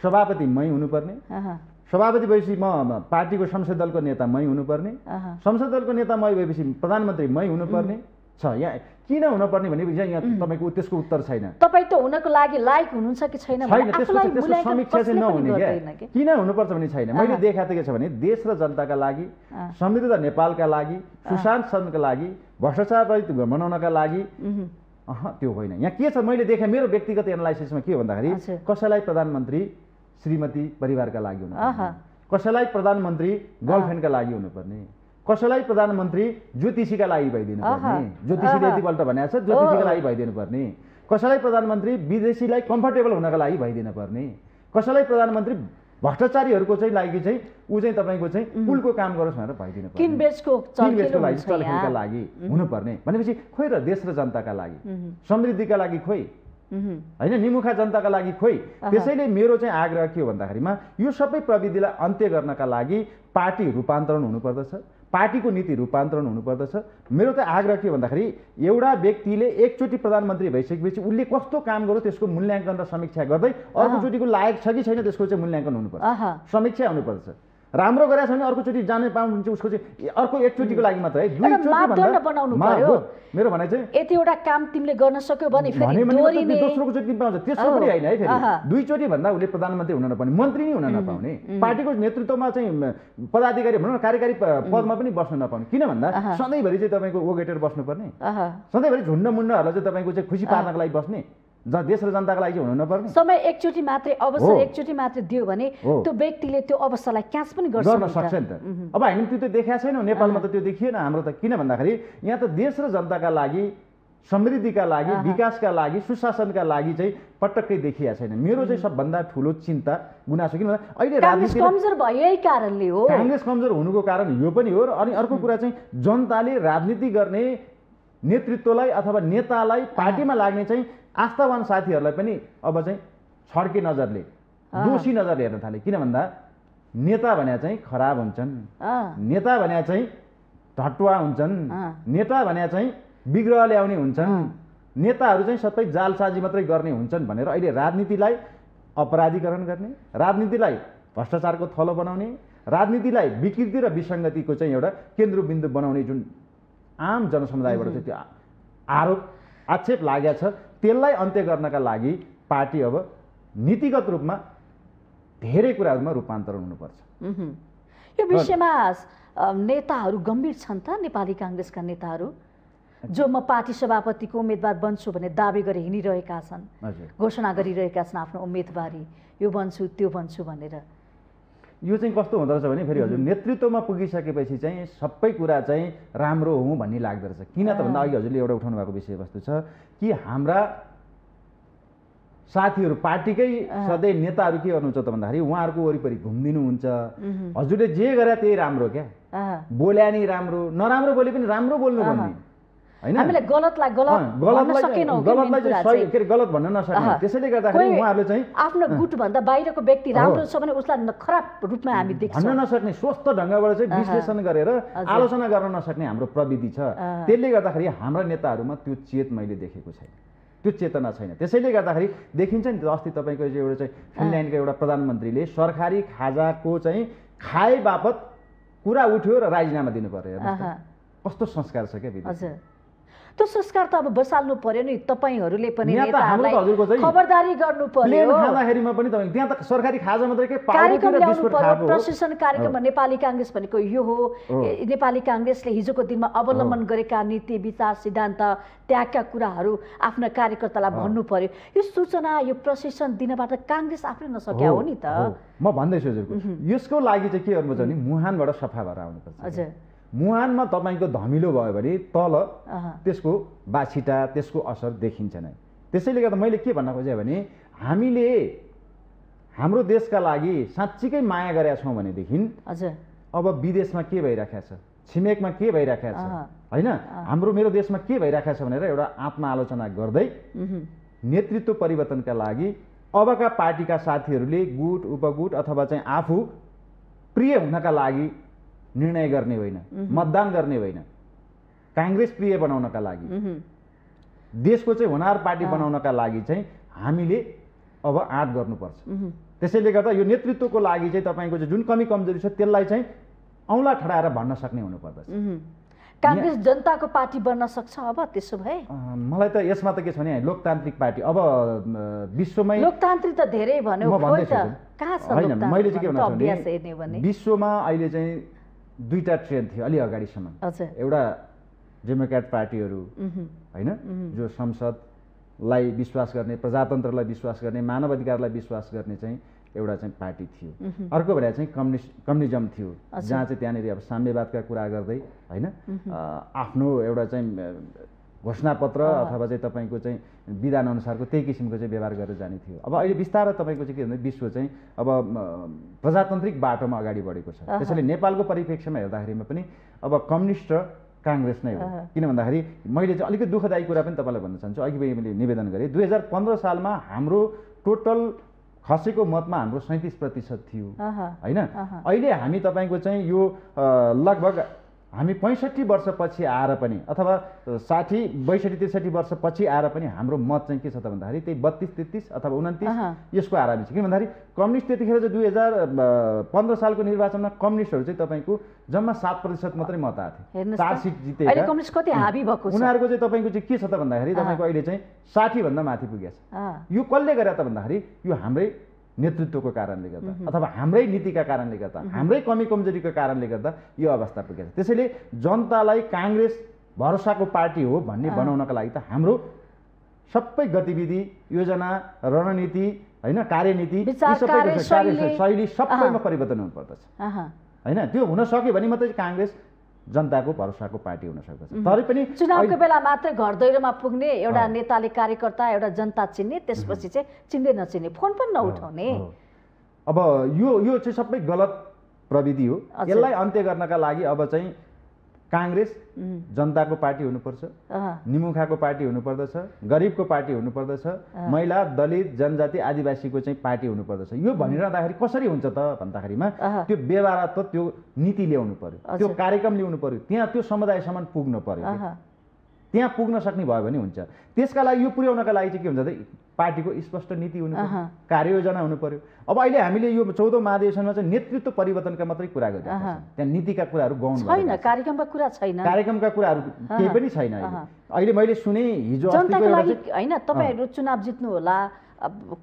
सभापति मै हुनुपर्ने, सभापति भएपछि म पार्टीको संसद दलको नेता मै हुनुपर्ने, संसद दलको नेता मै भएपछि प्रधानमन्त्री मै हुनुपर्ने छ। यहाँ किन हुनुपर्ने भने यहाँ तपाईँको त्यसको उत्तर छैन। तपाईँ त हुनको लागि लायक हुनुहुन्छ कि छैन, त्यसको समीक्षा चाहिँ नहुने क्या। किन हुनुपर्छ भने छैन। मैले देखाएको के छ भने देश र जनताका लागि, समृद्ध नेपालका लागि, सुशासनका लागि, भ्रष्टाचार रहित बनाउनका लागि त्यो होइन। यहाँ के छ मैले देखेँ, मेरो व्यक्तिगत एनालाइसिसमा के हो भन्दाखेरि कसैलाई प्रधानमन्त्री श्रीमती परिवारका लागि हुनुपर्ने, कसैलाई प्रधानमन्त्री गर्लफ्रेन्डका लागि हुनुपर्ने, कसैलाई प्रधानमन्त्री ज्योतिषीका लागि भइदिनु पर्ने, ज्योतिषीले यतिपल्ट भनेको छ ज्योतिषीका लागि भइदिनु पर्ने, कसैलाई प्रधानमन्त्री विदेशीलाई कम्फर्टेबल हुनका लागि भइदिनु पर्ने, कसैलाई प्रधानमन्त्री भ्रष्टाचारीहरूको चाहिँ लागि चाहिँ ऊ चाहिँ तपाईँको चाहिँ कुलको काम गरोस् भनेर भइदिनु पर्ने, किनबेचको लागि चलखेलका लागि हुनुपर्ने। भनेपछि खोइ र देश र जनताका लागि, समृद्धिका लागि खोइ होइन, निमुखा जनताका लागि खोइ। त्यसैले मेरो चाहिँ आग्रह के हो भन्दाखेरिमा यो सबै प्रविधिलाई अन्त्य गर्नका लागि पार्टी रूपान्तरण हुनुपर्दछ, पार्टीको नीति रूपान्तरण हुनुपर्दछ। मेरो त आग्रह के भन्दाखेरि एउटा व्यक्तिले एकचोटि प्रधानमन्त्री भइसकेपछि उसले कस्तो काम गर्यो त्यसको मूल्याङ्कन र समीक्षा गर्दै अर्कोचोटिको लायक छ कि छैन त्यसको चाहिँ मूल्याङ्कन हुनुपर्छ, समीक्षा हुनुपर्छ। राम्रो गरेछ भने अर्कोचोटि जाने पाउनुहुन्छ उसको चाहिँ अर्को एकचोटिको लागि मात्र है, मापदण्ड बनाउनु पर्यो। मेरो भनाइ चाहिँ यतिवटा काम तिमीले गर्न सक्यौ भने फेरि दोहोरिने दोस्रोको चोटि पाउँछ, त्यसो पनि होइन है। फेरि दुईचोटि भन्दा उसले प्रधानमन्त्री हुन नपाउने, मन्त्री नै हुन नपाउने, पार्टीको नेतृत्वमा चाहिँ पदाधिकारी भनौँ न कार्यकारी पदमा पनि बस्न नपाउने। किन भन्दा सधैँभरि चाहिँ तपाईँको ओगेटेर बस्नुपर्ने, सधैँभरि झुन्ड मुन्डहरूलाई चाहिँ तपाईँको चाहिँ खुसी पार्नको लागि बस्ने देश र जनताको लागि चाहिँ हुनु नपर्ने समय एकचोटि मात्रै अवसर एकचोटि मात्रै दियो भने त्यो व्यक्तिले त्यो अवसरलाई क्याच पनि गर्न सक्छ नि त। अब हामी त्यो देखाएको छैनौँ, नेपालमा त त्यो देखिएन हाम्रो त। किन भन्दाखेरि यहाँ त देश र जनताका लागि, समृद्धिका लागि, विकासका लागि, सुशासनका लागि चाहिँ पटक्कै देखिएको छैन। मेरो चाहिँ सबभन्दा ठुलो चिन्ता गुनासो किन भन्दा अहिले राजनीति कमजोर भयो यही कारणले हो। काङ्ग्रेस कमजोर हुनुको कारण यो पनि हो। अनि अर्को कुरा चाहिँ जनताले राजनीति गर्ने नेतृत्वलाई अथवा नेतालाई, पार्टीमा लाग्ने चाहिँ आस्थावान साथीहरूलाई पनि अब चाहिँ छड्के नजरले, दोषी नजरले हेर्न थाले। किन भन्दा नेता भने चाहिँ खराब हुन्छन्, नेता भने चाहिँ ढटुवा हुन्छन्, नेता भने चाहिँ विग्रह ल्याउने हुन्छन्, नेताहरू चाहिँ सबै जालसाजी मात्रै गर्ने हुन्छन् भनेर अहिले राजनीतिलाई अपराधीकरण गर्ने, राजनीतिलाई भ्रष्टाचारको थलो बनाउने, राजनीतिलाई विकृति र विसङ्गतिको चाहिँ एउटा केन्द्रबिन्दु बनाउने जुन आम जनसमुदायबाट चाहिँ त्यो आरोप आक्षेप लागेको छ, त्यसलाई अन्त्य गर्नका लागि पार्टी अब नीतिगत रूपमा धेरै कुराहरूमा रूपान्तरण हुनुपर्छ। यो विषयमा नेताहरू गम्भीर छन् त? नेपाली काङ्ग्रेसका नेताहरू जो म पार्टी सभापतिको उम्मेदवार बन्छु भने दाबी गरे हिँडिरहेका छन्, घोषणा गरिरहेका छन् आफ्नो उम्मेदवारी, यो बन्छु त्यो बन्छु भनेर। यो चाहिँ कस्तो हुँदो रहेछ भने फेरि हजुर नेतृत्वमा पुगिसकेपछि चाहिँ सबै कुरा चाहिँ राम्रो हुँ भन्ने लाग्दो रहेछ। किन त भन्दा अघि हजुरले एउटा उठाउनु भएको विषयवस्तु छ कि हाम्रा साथीहरू पार्टीकै सधैँ नेताहरू के गर्नुहुन्छ त भन्दाखेरि उहाँहरूको वरिपरि घुमिदिनुहुन्छ। हजुरले जे गरे त्यही राम्रो क्या, बोल्या नि राम्रो, नराम्रो बोले पनि राम्रो बोल्नु भन्ने हैन, हामीले गलतलाई गलत भन्न सकेनौं, गलतलाई चाहिँ सही के गलत भन्न नसक्ने। त्यसैले गर्दाखेरि उहाँहरूले चाहिँ आफ्नो गुट भन्दा बाहिरको व्यक्ति राम्रो छ भने उसलाई खराब रूपमा हामी देख्छौं, भन्न नसक्ने, स्वस्थ ढंगबाट चाहिँ विश्लेषण गरेर आलोचना गर्न नसक्ने हाम्रो प्रविधि छ। त्यसले गर्दाखेरि हाम्रा नेताहरूमा त्यो चेत मैले देखेको छैन, त्यो चेतना छैन। त्यसैले गर्दाखेरि देखिन्छ नि अस्ति तपाईको एउटा चाहिँ फिनल्यान्डको एउटा प्रधानमन्त्रीले सरकारी खाजाको चाहिँ खाए बापत कुरा उठ्यो र राजीनामा दिनु पर्यो। कस्तो संस्कार छ क्या विदेश। त्यो संस्कार त अब बसाल्नु पर्यो नि, तपाईहरुले पनि नेताहरूलाई खबरदारी गर्नु पर्यो। खाँदाखेरिमा पनि तपाईँ त्यहाँ त सरकारी खाजा मात्रै के कार्यक्रम ल्याउनु पर्यो, प्रशासन कार्यक्रम। नेपाली कांग्रेस भनेको यो हो। नेपाली कांग्रेसले हिजोको दिनमा अवलम्बन गरेका नीति विचार सिद्धान्त त्यागका कुराहरू आफ्ना कार्यकर्तालाई भन्नु पर्यो। यो सूचना यो प्रशासन दिनबाट कांग्रेस आफै नसक्या हो नि त। म भन्दैछु हजुरको यसको लागि चाहिँ के गर्नुपर्छ भने मुहानबाट सफा भएर आउनुपर्छ। हजुर मुहानमा तपाईको धमिलो भयो भने तल त्यसको बाछिटा त्यसको असर देखिन्छ नै। त्यसैले गर्दा मैले के भन्न खोजेँ भने हामीले हाम्रो देशका लागि साँच्चीकै माया गरेका छौँ भनेदेखि अब विदेशमा के भइराखेको छ, छिमेकमा के भइराखेको छ हैन, हाम्रो मेरो देशमा के भइराखेको छ भनेर एउटा आत्मआलोचना गर्दै नेतृत्व परिवर्तनका लागि अबका पार्टीका साथीहरूले गुट उपगुट अथवा चाहिँ आफू प्रिय हुनका लागि निर्णय गर्ने होइन, मतदान गर्ने होइन, कांग्रेस प्रिय बनाउनका लागि, देशको चाहिँ होनार पार्टी बनाउनका लागि चाहिँ हामीले अब आँट गर्नुपर्छ। त्यसैले गर्दा यो नेतृत्वको लागि चाहिँ तपाईको चाहिँ जुन कमी कमजोरी छ त्यसलाई चाहिँ औँला ठडाएर भन्न सक्ने हुनुपर्छ। कांग्रेस जनताको पार्टी बन्न सक्छ अब त्यसो भए? मलाई त यसमा त के छ भने लोकतान्त्रिक पार्टी अब विश्वमै लोकतान्त्रिक त धेरै भन्यो खोइ त कहाँ छ हैन। मैले चाहिँ के भन्छु भने विश्वमा अहिले चाहिँ दुईटा ट्रेन्ड थियो अलि अगाडिसम्म। एउटा डेमोक्रेट पार्टीहरू हैन जो संसदलाई विश्वास गर्ने, प्रजातन्त्रलाई विश्वास गर्ने, मानव अधिकारलाई विश्वास गर्ने चाहिँ एउटा चाहिँ पार्टी थियो। अर्को भने चाहिँ कम्युनिजम थियो जहाँ चाहिँ त्यहाँनिर अब साम्यवादका कुरा गर्दै हैन आफ्नो एउटा चाहिँ घोषणापत्र अथवा चाहिँ तपाईको चाहिँ विधान अनुसारको त्यही किसिमको चाहिँ व्यवहार गरेर जाने थियो। अब अहिले बिस्तारै तपाईको चाहिँ के भन्दा विश्व चाहिँ अब प्रजातान्त्रिक बाटोमा अगाडि बढेको छ। त्यसैले नेपालको परिप्रेक्ष्यमा हेर्दाखेरिमा पनि अब कम्युनिस्ट र कांग्रेस नै हो। किन भन्दाखेरि मैले चाहिँ अलिकति दुःखदायी कुरा पनि तपाईलाई भन्न चाहन्छु। अघि मैले निवेदन गरेँ 2015 सालमा हाम्रो टोटल खसेको मतमा हाम्रो 37% थियो हैन। अहिले हामी तपाईको चाहिँ यो लगभग हामी 65 वर्षपछि आएर पनि अथवा 60 62 63 वर्षपछि आएर पनि हाम्रो मत चाहिँ के छ त भन्दाखेरि त्यही 32 33 अथवा 29 यसको आरामी छ। किन भन्दाखेरि कम्युनिस्ट त्यतिखेर चाहिँ 2015 सालको निर्वाचनमा कम्युनिस्टहरू चाहिँ तपाईको जम्मा 7% मात्रै मत आएको थियो, 4 सिट जितेका। अहिले कम्युनिस्ट कति हाबी भएको छ? उनीहरुको चाहिँ तपाईको चाहिँ के छ त भन्दाखेरि तपाईको अहिले चाहिँ 60 भन्दा माथि पुगेछ। यो कसले गरे त भन्दाखेरि यो हाम्रै नेतृत्वको कारणले गर्दा अथवा हाम्रै नीतिका कारणले गर्दा, हाम्रै कमी कमजोरीको कारणले गर्दा यो अवस्था पुगेछ। त्यसैले जनतालाई कांग्रेस भरोसाको पार्टी हो भन्ने बनाउनका लागि त हाम्रो सबै गतिविधि योजना रणनीति होइन कार्यनीति विचार, यी सबै कार्यशैली शैली सबैमा परिवर्तन हुनुपर्दछ अहँ। होइन त्यो हुन सक्यो भने मात्रै काङ्ग्रेस जनताको भरोसाको पार्टी हुन सक्दछ तरै पनि चुनावको बेला मात्रै घर दैलोमा पुग्ने एउटा नेताले कार्यकर्ता एउटा जनता चिन्ने त्यसपछि चाहिँ चिन्दै नचिन्ने फोन पनि नउठाउने अब यो चाहिँ सबै गलत प्रविधि हो यसलाई अन्त्य गर्नका लागि अब चाहिँ काङ्ग्रेस जनताको पार्टी हुनुपर्छ निमुखाको पार्टी हुनुपर्दछ गरिबको पार्टी हुनुपर्दछ महिला दलित जनजाति आदिवासीको चाहिँ पार्टी हुनुपर्दछ यो भनिरहँदाखेरि कसरी हुन्छ त भन्दाखेरिमा त्यो व्यवहार त त्यो नीति ल्याउनु पर्यो त्यो कार्यक्रम ल्याउनु पर्यो त्यहाँ त्यो समुदायसम्म पुग्नु पर्यो त्यहाँ पुग्न सक्ने भयो भने हुन्छ त्यसका लागि यो पुर्याउनका लागि चाहिँ के हुन्छ त पार्टीको स्पष्ट नीति हुनु पर्यो कार्ययोजना हुनु पर्यो अब अहिले हामीले यो 14औं महाधिवेशनमा चाहिँ नेतृत्व परिवर्तनका मात्रै कुरा गरिरहेका छौँ त्यहाँ नीतिका कुराहरू गौण छैन कार्यक्रमका कुरा छैन कार्यक्रमका कुराहरू केही पनि छैन अहिले मैले सुने हिजो जनताको लागि हैन तपाईहरु चुनाव जित्नु होला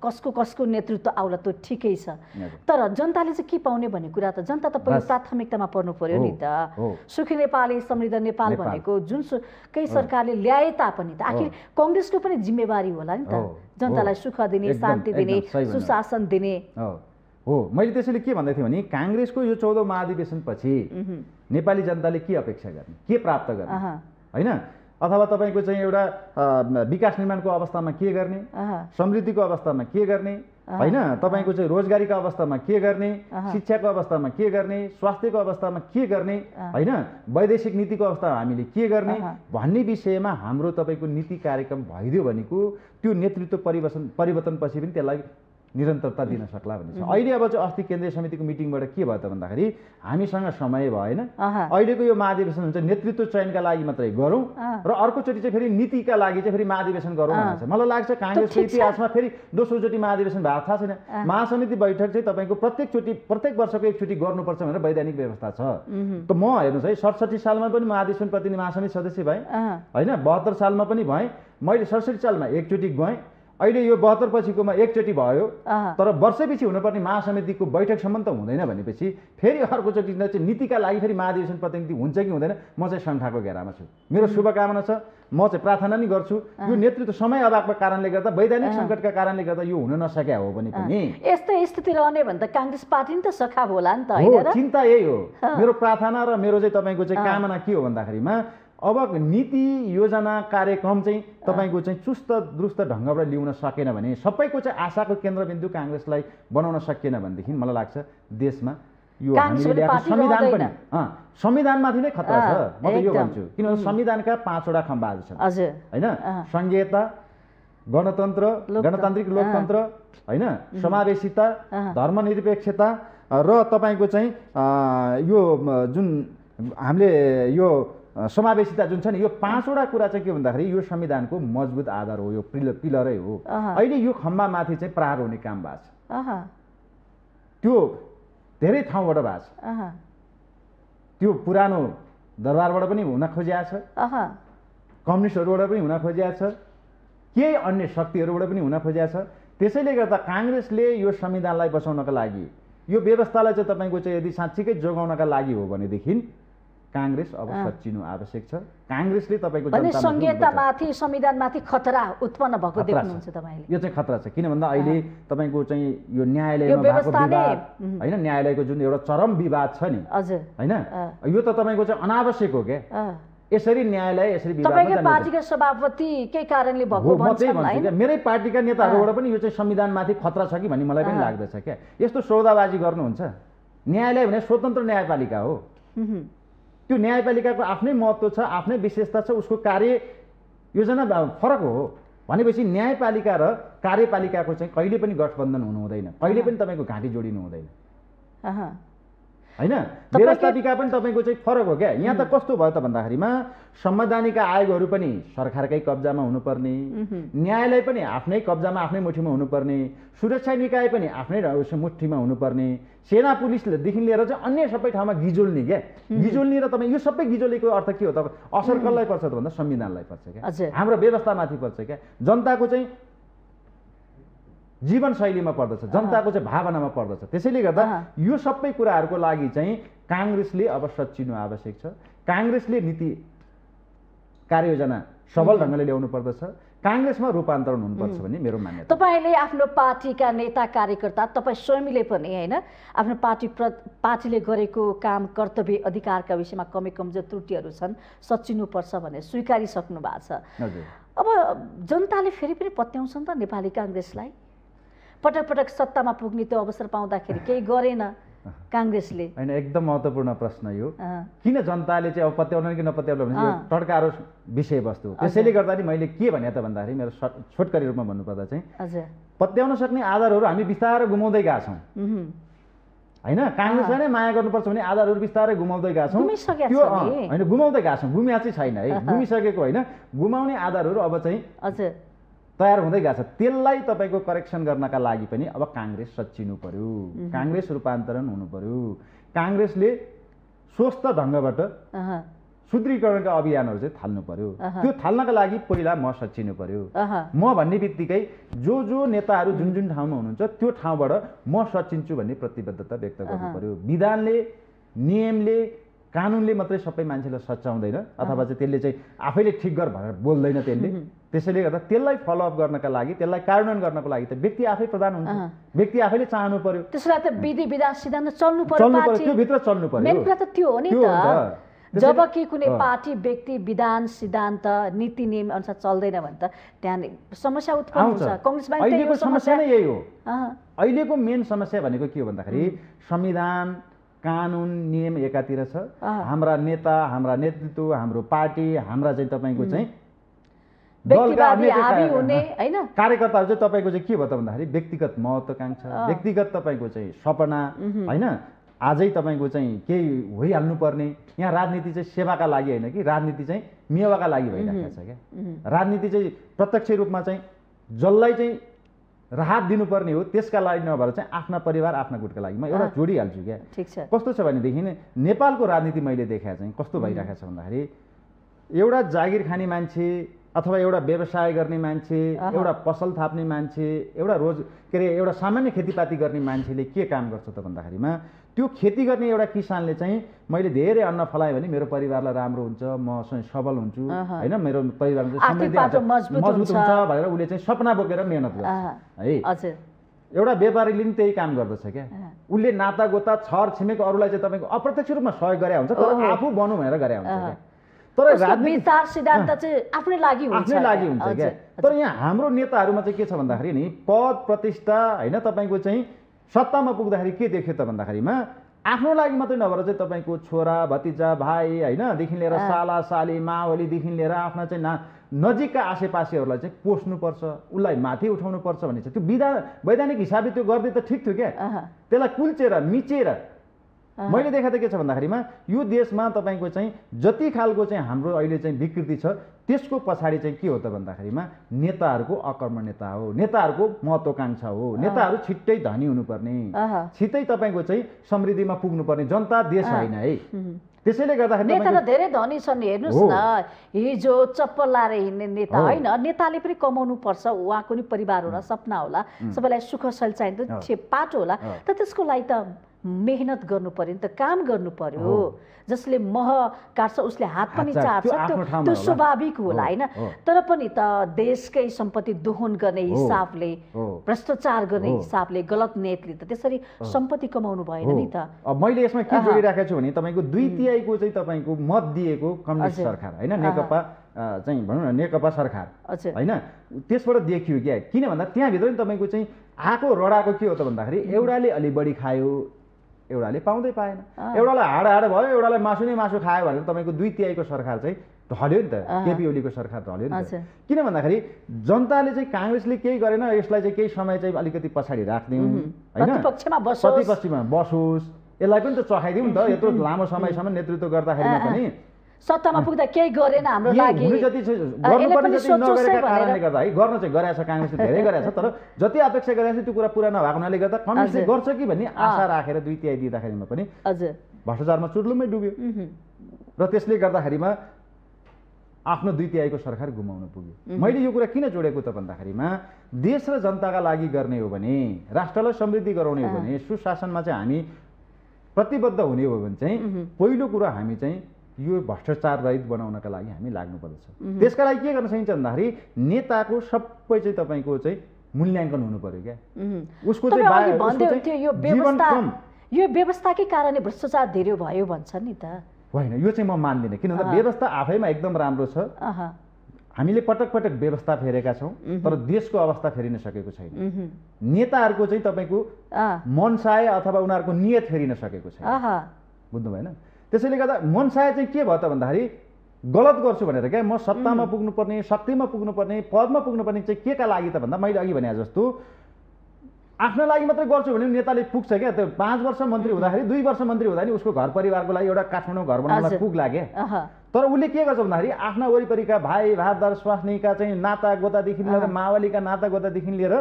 कसको नेतृत्व आउला त्यो ठिकै छ तर जनताले चाहिँ के पाउने भन्ने कुरा त जनता त पहिलो प्राथमिकतामा पर्नु पर्यो नि त सुखी नेपाली समृद्ध नेपाल भनेको जुनसुकै सरकारले ल्याए तापनि त आखिर कांग्रेसको पनि जिम्मेवारी होला नि त जनतालाई सुख दिने शान्ति दिने सुशासन दिने हो मैले त्यसैले के भन्दै थिएँ भने कांग्रेसको यो 14औं महाधिवेशनपछि नेपाली जनताले के अपेक्षा गर्ने के प्राप्त गर्ने हैन अथवा तपाईको चाहिँ एउटा विकास निर्माणको अवस्थामा के गर्ने समृद्धिको अवस्थामा के गर्ने हैन तपाईको चाहिँ रोजगारीको अवस्थामा के गर्ने शिक्षाको अवस्थामा के गर्ने स्वास्थ्यको अवस्थामा के गर्ने हैन वैदेशिक नीतिको अवस्थामा हामीले के गर्ने भन्ने विषयमा हाम्रो तपाईको नीति कार्यक्रम भइदियो भनेको त्यो नेतृत्व परिवर्तनपछि पनि त्यसलाई निरन्तरता दिन सक्ला भन्ने छ अहिले अब चाहिँ अस्ति केन्द्रीय समितिको मिटिङबाट के भयो त भन्दाखेरि हामीसँग समय भएन अहिलेको यो महाधिवेशन हुन्छ नेतृत्व चयनका लागि मात्रै गरौँ र अर्कोचोटि चाहिँ फेरि नीतिका लागि चाहिँ फेरि महाधिवेशन गरौँ भनेको छ मलाई लाग्छ कांग्रेसको इतिहासमा फेरि दोस्रो चोटि महाधिवेशन भएको थाहा छैन महासमिति बैठक चाहिँ तपाईको प्रत्येक वर्षको एकचोटि गर्नुपर्छ भनेर वैधानिक व्यवस्था छ त म हेर्नुस् है 67 सालमा पनि महाधिवेशन प्रतिनिधि महासमिति सदस्य भए हैन 72 सालमा पनि भए मैले 67 सालमा एकचोटि गएँ अहिले यो 72 पछिकोमा एकचोटि भयो तर वर्षपछि हुनुपर्ने महासमितिको बैठकसम्म त हुँदैन भनेपछि फेरि अर्कोचोटि चाहिँ नीतिका लागि फेरि महाधिवेशन प्रतिनिधि हुन्छ कि हुँदैन म चाहिँ शङ्काको घेरामा छु मेरो शुभकामना छ म चाहिँ प्रार्थना नि गर्छु यो नेतृत्व समय अभावको कारणले गर्दा वैधानिक संकटका कारणले गर्दा यो हुन नसक्या हो भने पनि यस्तै स्थिति रहने भने त कांग्रेस पार्टी नि त सखा होला नि त हैन र चिन्ता यही हो मेरो प्रार्थना र मेरो चाहिँ तपाईको चाहिँ कामना के हो भन्दाखेरिमा अब नीति योजना कार्यक्रम चाहिँ तपाईको चाहिँ चुस्त दुरुस्त ढङ्गबाट ल्याउन सकेन भने सबैको चाहिँ आशाको केन्द्रबिन्दु कांग्रेसलाई बनाउन सकिएन भनेदेखि मलाई लाग्छ देशमा यो हामीले ल्याएको संविधान पनि संविधानमाथि नै खतरा छ म त यो भन्छु किनभने संविधानका 5 वटा खम्बाहरू छन् हैन संघीयता गणतान्त्रिक लोकतन्त्र हैन समावेशिता धर्मनिरपेक्षता र तपाईको चाहिँ यो जुन हामीले यो समावेशिता जुन छ नि यो 5 वटा कुरा चाहिँ के भन्दाखेरि यो संविधानको मजबुत आधार हो यो पिलरै हो अहिले यो खम्बामाथि चाहिँ प्रहार हुने काम भएको छ त्यो धेरै ठाउँबाट भएको छ त्यो पुरानो दरबारबाट पनि हुन खोजिया छ कम्युनिस्टहरुबाट पनि हुन खोजिया छ केही अन्य शक्तिहरुबाट पनि हुन खोजिया छ त्यसैले गर्दा कांग्रेसले यो संविधानलाई बचाउनका लागि यो व्यवस्थालाई चाहिँ तपाईको चाहिँ यदि साँच्चीकै जोगाउनका लागि हो भनेदेखि कांग्रेस अब सच्चिनु आवश्यक छ कांग्रेसले तपाईको जनतामा संहितामाथि संविधानमाथि खतरा उत्पन्न भएको देख्नुहुन्छ तपाईले यो चाहिँ खतरा छ किन भन्दा अहिले तपाईको चाहिँ यो न्यायालयमा भएको विवाद हैन न्यायालयको जुन एउटा चरम विवाद छ नि हजुर हैन यो त तपाईको चाहिँ अनावश्यक हो के यसरी न्यायालय यसरी विवादमा तपाईको पार्टीका सभापति के कारणले भएको भन्छन् हैन मेरै पार्टीका नेताहरुबाट पनि यो चाहिँ संविधानमाथि खतरा छ कि भन्ने मलाई पनि लाग्दछ के यस्तो सौदाबाजी गर्नुहुन्छ न्यायालय भने स्वतन्त्र न्यायपालिका हो त्यो न्यायपालिकाको आफ्नै महत्त्व छ आफ्नै विशेषता छ उसको कार्य योजना फरक हो भनेपछि न्यायपालिका र कार्यपालिकाको चाहिँ कहिले पनि गठबन्धन हुनु हुँदैन कहिले पनि तपाईको घाँटी जोडिनु हुँदैन हैन व्यवस्थापिका पनि तपाईको चाहिँ फरक हो क्या यहाँ त कस्तो भयो त भन्दाखेरिमा संवैधानिक आयोगहरू पनि सरकारकै कब्जामा हुनुपर्ने न्यायालय पनि आफ्नै कब्जामा आफ्नै मुठीमा हुनुपर्ने सुरक्षा निकाय पनि आफ्नै मुठीमा हुनुपर्ने सेना पुलिसदेखि लिएर चाहिँ अन्य सबै ठाउँमा गिजोल्ने क्या गिजोल्ने र तपाईँ यो सबै गिजोलेको अर्थ के हो त असर कसलाई पर्छ त भन्दा संविधानलाई पर्छ क्या हाम्रो व्यवस्थामाथि पर्छ क्या जनताको चाहिँ जीवनशैलीमा पर्दछ जनताको चाहिँ भावनामा पर्दछ त्यसैले गर्दा यो सबै कुराहरूको लागि चाहिँ कांग्रेसले अब सच्चिनु आवश्यक छ कांग्रेसले नीति कार्ययोजना सबल ढङ्गले ल्याउनु पर्दछ काङ्ग्रेसमा रूपान्तरण हुनुपर्छ भन्ने मेरो मान्यता। तपाईँले आफ्नो पार्टीका नेता कार्यकर्ता तपाईँ स्वयंले पनि होइन आफ्नो पार्टीले गरेको काम कर्तव्य अधिकारका विषयमा कमी कमजोर त्रुटिहरू छन् सचिनुपर्छ भनेर स्वीकारिसक्नु भएको छ। हजुर। अब जनताले फेरि पनि पत्याउँछन् त नेपाली काङ्ग्रेसलाई पटक पटक सत्तामा पुग्ने त्यो अवसर पाउँदाखेरि केही गरेन काङ्ग्रेसले। होइन, एकदम महत्त्वपूर्ण प्रश्न यो। किन जनताले चाहिँ अब पत्याउन कि नपत्याउन भने यो टड्कारो विषयवस्तु। त्यसैले गर्दा नि मैले के भने त भन्दाखेरि मेरो छोटकरी रूपमा भन्नुपर्दा चाहिँ पत्याउन सक्ने आधारहरू हामी बिस्तारै गुमाउँदै गएका छौँ होइन। काङ्ग्रेसलाई नै माया गर्नुपर्छ भने आधारहरू बिस्तारै गुमाउँदै गएका छौँ। त्यो होइन, गुमाउँदै गएका छौँ, गुमिया चाहिँ छैन है, गुमिसकेको होइन। गुमाउने आधारहरू अब चाहिँ तयार हुँदै गएको छ। त्यसलाई तपाईँको करेक्सन गर्नका लागि पनि अब काङ्ग्रेस सच्चिनु पर्यो, काङ्ग्रेस रूपान्तरण हुनु पर्यो। काङ्ग्रेसले स्वस्थ ढङ्गबाट सुदृढीकरणका अभियानहरू चाहिँ थाल्नु पर्यो। त्यो थाल्नका लागि पहिला म सच्चिनु पर्यो। म भन्ने बित्तिकै जो नेताहरू जुन जुन ठाउँमा हुनुहुन्छ त्यो ठाउँबाट म सच्चिन्छु भन्ने प्रतिबद्धता व्यक्त गर्नु पर्यो। विधानले, नियमले, कानुनले मात्रै सबै मान्छेलाई सच्याउँदैन अथवा चाहिँ त्यसले चाहिँ आफैले ठिक गर भनेर बोल्दैन त्यसले। त्यसैले गर्दा त्यसलाई फलोअप गर्नका लागि, त्यसलाई कार्यान्वयन गर्नको लागि त व्यक्ति आफै प्रधान हुन्छ, व्यक्ति आफैले चाहनु पर्यो। त्यसलाई त विधि विधान सिद्धान्त चल्नु पर्यो, त्यो भित्र चल्नु पर्यो। मेन कुरा त त्यो हो नि त। जब कि कुनै पार्टी व्यक्ति विधान सिद्धान्त नीति नियम अनुसार चल्दैन भने त त्यहाँ समस्या उत्पन्न हुन्छ। काङ्ग्रेसमा अहिलेको समस्या नै यही हो। अहिलेको मेन समस्या भनेको के हो भन्दाखेरि संविधान, कानुन, नियम एकातिर छ, हाम्रा नेता, हाम्रा नेतृत्व, हाम्रो पार्टी, हाम्रा चाहिँ तपाईँको चाहिँ कार्यकर्ताहरू चाहिँ तपाईँको चाहिँ के भयो त भन्दाखेरि व्यक्तिगत महत्त्वाकांक्षा, व्यक्तिगत तपाईँको चाहिँ सपना होइन। आजै तपाईँको चाहिँ केही भइहाल्नु पर्ने। यहाँ राजनीति चाहिँ सेवाका लागि होइन कि राजनीति चाहिँ मेवाका लागि भइरहेको छ क्या। राजनीति चाहिँ प्रत्यक्ष रूपमा चाहिँ जसलाई चाहिँ राहत दिनुपर्ने हो त्यसका लागि नभएर चाहिँ आफ्ना परिवार, आफ्ना गुटका लागि म एउटा जोडिहाल्छु क्या। कस्तो छ भनेदेखि नेपालको राजनीति मैले देखाएको चाहिँ कस्तो भइरहेको छ भन्दाखेरि एउटा जागिर खाने मान्छे अथवा एउटा व्यवसाय गर्ने मान्छे, एउटा पसल थाप्ने मान्छे, एउटा सामान्य खेतीपाती गर्ने मान्छेले के काम गर्छ त भन्दाखेरिमा त्यो खेती गर्ने एउटा किसानले चाहिँ मैले धेरै अन्न फलाएँ भने मेरो परिवारलाई राम्रो हुन्छ, म सबल हुन्छु होइन, मेरो परिवारमा समृद्धि मजबुत हुन्छ भनेर उसले चाहिँ सपना बोकेर मेहनत गर्छ है। एउटा व्यापारीले पनि त्यही काम गर्दछ क्या। उसले नाता गोता छर छिमेक अरूलाई चाहिँ तपाईँको अप्रत्यक्ष रूपमा सहयोग गरे हुन्छ तर आफू बन्नु भनेर गरे हुन्छ क्या। तर विचार सिद्धान्त चाहिँ आफ्नै लागि हुन्छ क्या। तर यहाँ हाम्रो नेताहरूमा चाहिँ के छ भन्दाखेरि नि पद प्रतिष्ठा होइन, तपाईँको चाहिँ सत्तामा पुग्दाखेरि के देख्यो त भन्दाखेरिमा आफ्नो लागि मात्रै नभएर चाहिँ तपाईँको छोरा भतिजा भाइ होइनदेखि लिएर साला साली मावलीदेखि लिएर आफ्ना चाहिँ नजिकका आसेपासेहरूलाई चाहिँ पोस्नुपर्छ, उसलाई माथि उठाउनुपर्छ भन्ने छ। त्यो वैधानिक हिसाबले त्यो गर्दै त ठिक थियो क्या। त्यसलाई कुल्चेर मिचेर मैले देखा त के छ भन्दाखेरिमा यो देशमा तपाईँको चाहिँ जति खालको चाहिँ हाम्रो अहिले चाहिँ विकृति छ त्यसको पछाडि चाहिँ के हो त भन्दाखेरिमा नेताहरूको अकर्मण्यता हो, नेताहरूको महत्त्वाकांक्षा हो। नेताहरू छिट्टै धनी हुनुपर्ने, छिट्टै तपाईँको चाहिँ समृद्धिमा पुग्नुपर्ने जनता देश होइन है। त्यसैले गर्दाखेरि नेता त धेरै धनी छन्। हेर्नुहोस् न, हिजो चप्पल लाएर हिँड्ने नेता होइन, नेताले पनि कमाउनु पर्छ, उहाँको नि परिवार होला, सपना होला, सबैलाई सुख सल चाहिन्छ, पाटो होला, तर त्यसको लागि त मेहनत गर्नु पर्यो नि त, काम गर्नु पर्यो। जसले मह काट्छ उसले हात पनि चाट्छ, त्यो स्वाभाविक होला होइन। तर पनि त देशकै सम्पत्ति दोहन गर्ने हिसाबले, भ्रष्टाचार गर्ने हिसाबले, गलत नेतले त त्यसरी सम्पत्ति कमाउनु भएन नि त। मैले यसमा के जोडिराखेको छु भने तपाईँको 2/3 चाहिँ तपाईँको मत दिएको कम्युनिस्ट सरकार होइन, नेकपा चाहिँ भनौँ न नेकपा सरकार होइन, त्यसबाट देखियो क्या। किन भन्दा त्यहाँभित्र नि तपाईँको चाहिँ आएको रडाको के हो त भन्दाखेरि एउटाले अलि बढी खायो, एउटाले पाउँदै पाएन, एउटालाई हाड भयो, एउटालाई मासु नै मासु खायो भनेर तपाईँको 2/3 सरकार चाहिँ ढल्यो नि त। केपी ओलीको सरकार ढल्यो नि त। किन भन्दाखेरि जनताले चाहिँ काङ्ग्रेसले केही गरेन, यसलाई चाहिँ केही समय चाहिँ अलिकति पछाडि राख्दिउँ होइन, प्रतिपक्षमा बसोस्, यसलाई पनि त चखाइदिउँ नि त। यत्रो लामो समयसम्म नेतृत्व गर्दाखेरिमा पनि सत्तामा पुग्दा केही गरेन हाम्रो लागि, गर्नुपर्ने जति नगरेका कारणले गर्दा है। गर्न चाहिँ गरेछ, काङ्ग्रेसले धेरै गरेछ, तर जति अपेक्षा गरेको छ त्यो कुरा पुरा नभएको हुनाले गर्दा कम्युनिस्टले गर्छ कि भन्ने आशा राखेर 2/3 दिँदाखेरिमा पनि भ्रष्टाचारमा चुर्लुमै डुब्यो र त्यसले गर्दाखेरिमा आफ्नो 2/3 सरकार गुमाउन पुग्यो। मैले यो कुरा किन जोडेको त भन्दाखेरिमा देश र जनताका लागि गर्ने हो भने, राष्ट्रलाई समृद्धि गराउने हो भने, सुशासनमा चाहिँ हामी प्रतिबद्ध हुने हो भने चाहिँ पहिलो कुरा हामी चाहिँ यो भ्रष्टाचार रहित बनाउनका लागि हामी लाग्नुपर्दछ। त्यसका लागि के गर्न सकिन्छ भन्दाखेरि नेताको सबै चाहिँ तपाईँको चाहिँ मूल्याङ्कन हुनु पर्यो क्या। उसको यो व्यवस्थाकै कारणले भ्रष्टाचार धेरै भयो भन्छ नि त। होइन, यो चाहिँ म मान्दिनँ। किन भन्दा व्यवस्था आफैमा एकदम राम्रो छ। हामीले पटक पटक व्यवस्था फेरेका छौँ, तर देशको अवस्था फेरिन सकेको छैन। नेताहरूको चाहिँ तपाईँको मनसाय अथवा उनीहरूको नियत फेरिन सकेको छैन। बुझ्नु भएन? त्यसैले गर्दा मनसाय चाहिँ के भयो त भन्दाखेरि गलत गर्छु भनेर क्या, म सत्तामा पुग्नुपर्ने, शक्तिमा पुग्नुपर्ने, पदमा पुग्नुपर्ने चाहिँ के का लागि त भन्दा मैले अघि भने जस्तो आफ्नो लागि मात्रै गर्छु भने नेताले पुग्छ क्या। त्यो 5 वर्ष मन्त्री हुँदाखेरि 2 वर्ष मन्त्री हुँदा नि उसको घर परिवारको लागि एउटा काठमाडौँ घर बनाउनलाई पुग्ला क्या। तर उसले के गर्छ भन्दाखेरि आफ्ना वरिपरिका भाइ भादर स्वास्नीका चाहिँ नाता गोतादेखि लिएर माओवालीका नाता गोतादेखि लिएर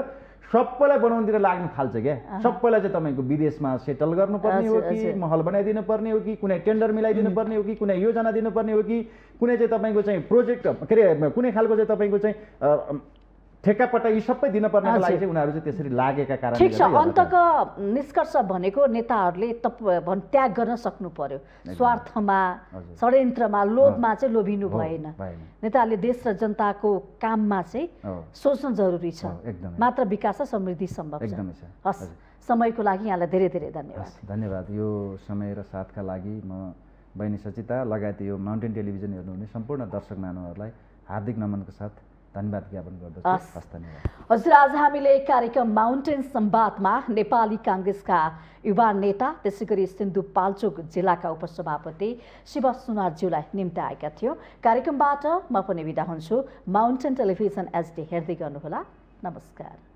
सबैलाई बनाउनुतिर लाग्नु थाल्छ क्या। सबैलाई चाहिँ तपाईँको विदेशमा सेटल गर्नुपर्ने हो कि महल बनाइदिनु पर्ने हो कि कुनै टेन्डर मिलाइदिनु पर्ने हो कि कुनै योजना दिनुपर्ने हो कि कुनै चाहिँ तपाईँको चाहिँ प्रोजेक्ट के अरे कुनै खालको चाहिँ तपाईँको चाहिँ ठेक्कापट्टा यी सबै दिनुपर्नेको लागि चाहिँ उनीहरू चाहिँ त्यसरी लागेका कारणले ठिक छ। अन्तको निष्कर्ष भनेको नेताहरूले त्याग गर्न सक्नु पर्यो। स्वार्थमा, षड्यन्त्रमा, लोभमा चाहिँ लोभिनु भएन। नेताहरूले देश र जनताको काममा चाहिँ सोच्नु जरुरी छ, मात्र विकास र समृद्धि सम्भव छ। हस्, समयको लागि यहाँलाई धेरै धेरै धन्यवाद। धन्यवाद। यो समय र साथका लागि म बहिनी सचिता लगायत यो माउन्टेन टेलिभिजन हेर्नुहुने सम्पूर्ण दर्शक महानुभावहरूलाई हार्दिक नमनको साथ धन्यवाद ज्ञापन गर्दछु। हस्, धन्यवाद। हजुर, आज हामीले कार्यक्रम माउन्टेन संवादमा नेपाली काङ्ग्रेसका युवा नेता त्यसै गरी सिन्धुपाल्चोक जिल्लाका उपसभापति शिव सुनारज्यूलाई निम्ति आएका थियौँ। कार्यक्रमबाट म पनि बिदा हुन्छु। माउन्टेन टेलिभिजन HD हेर्दै गर्नुहोला। नमस्कार।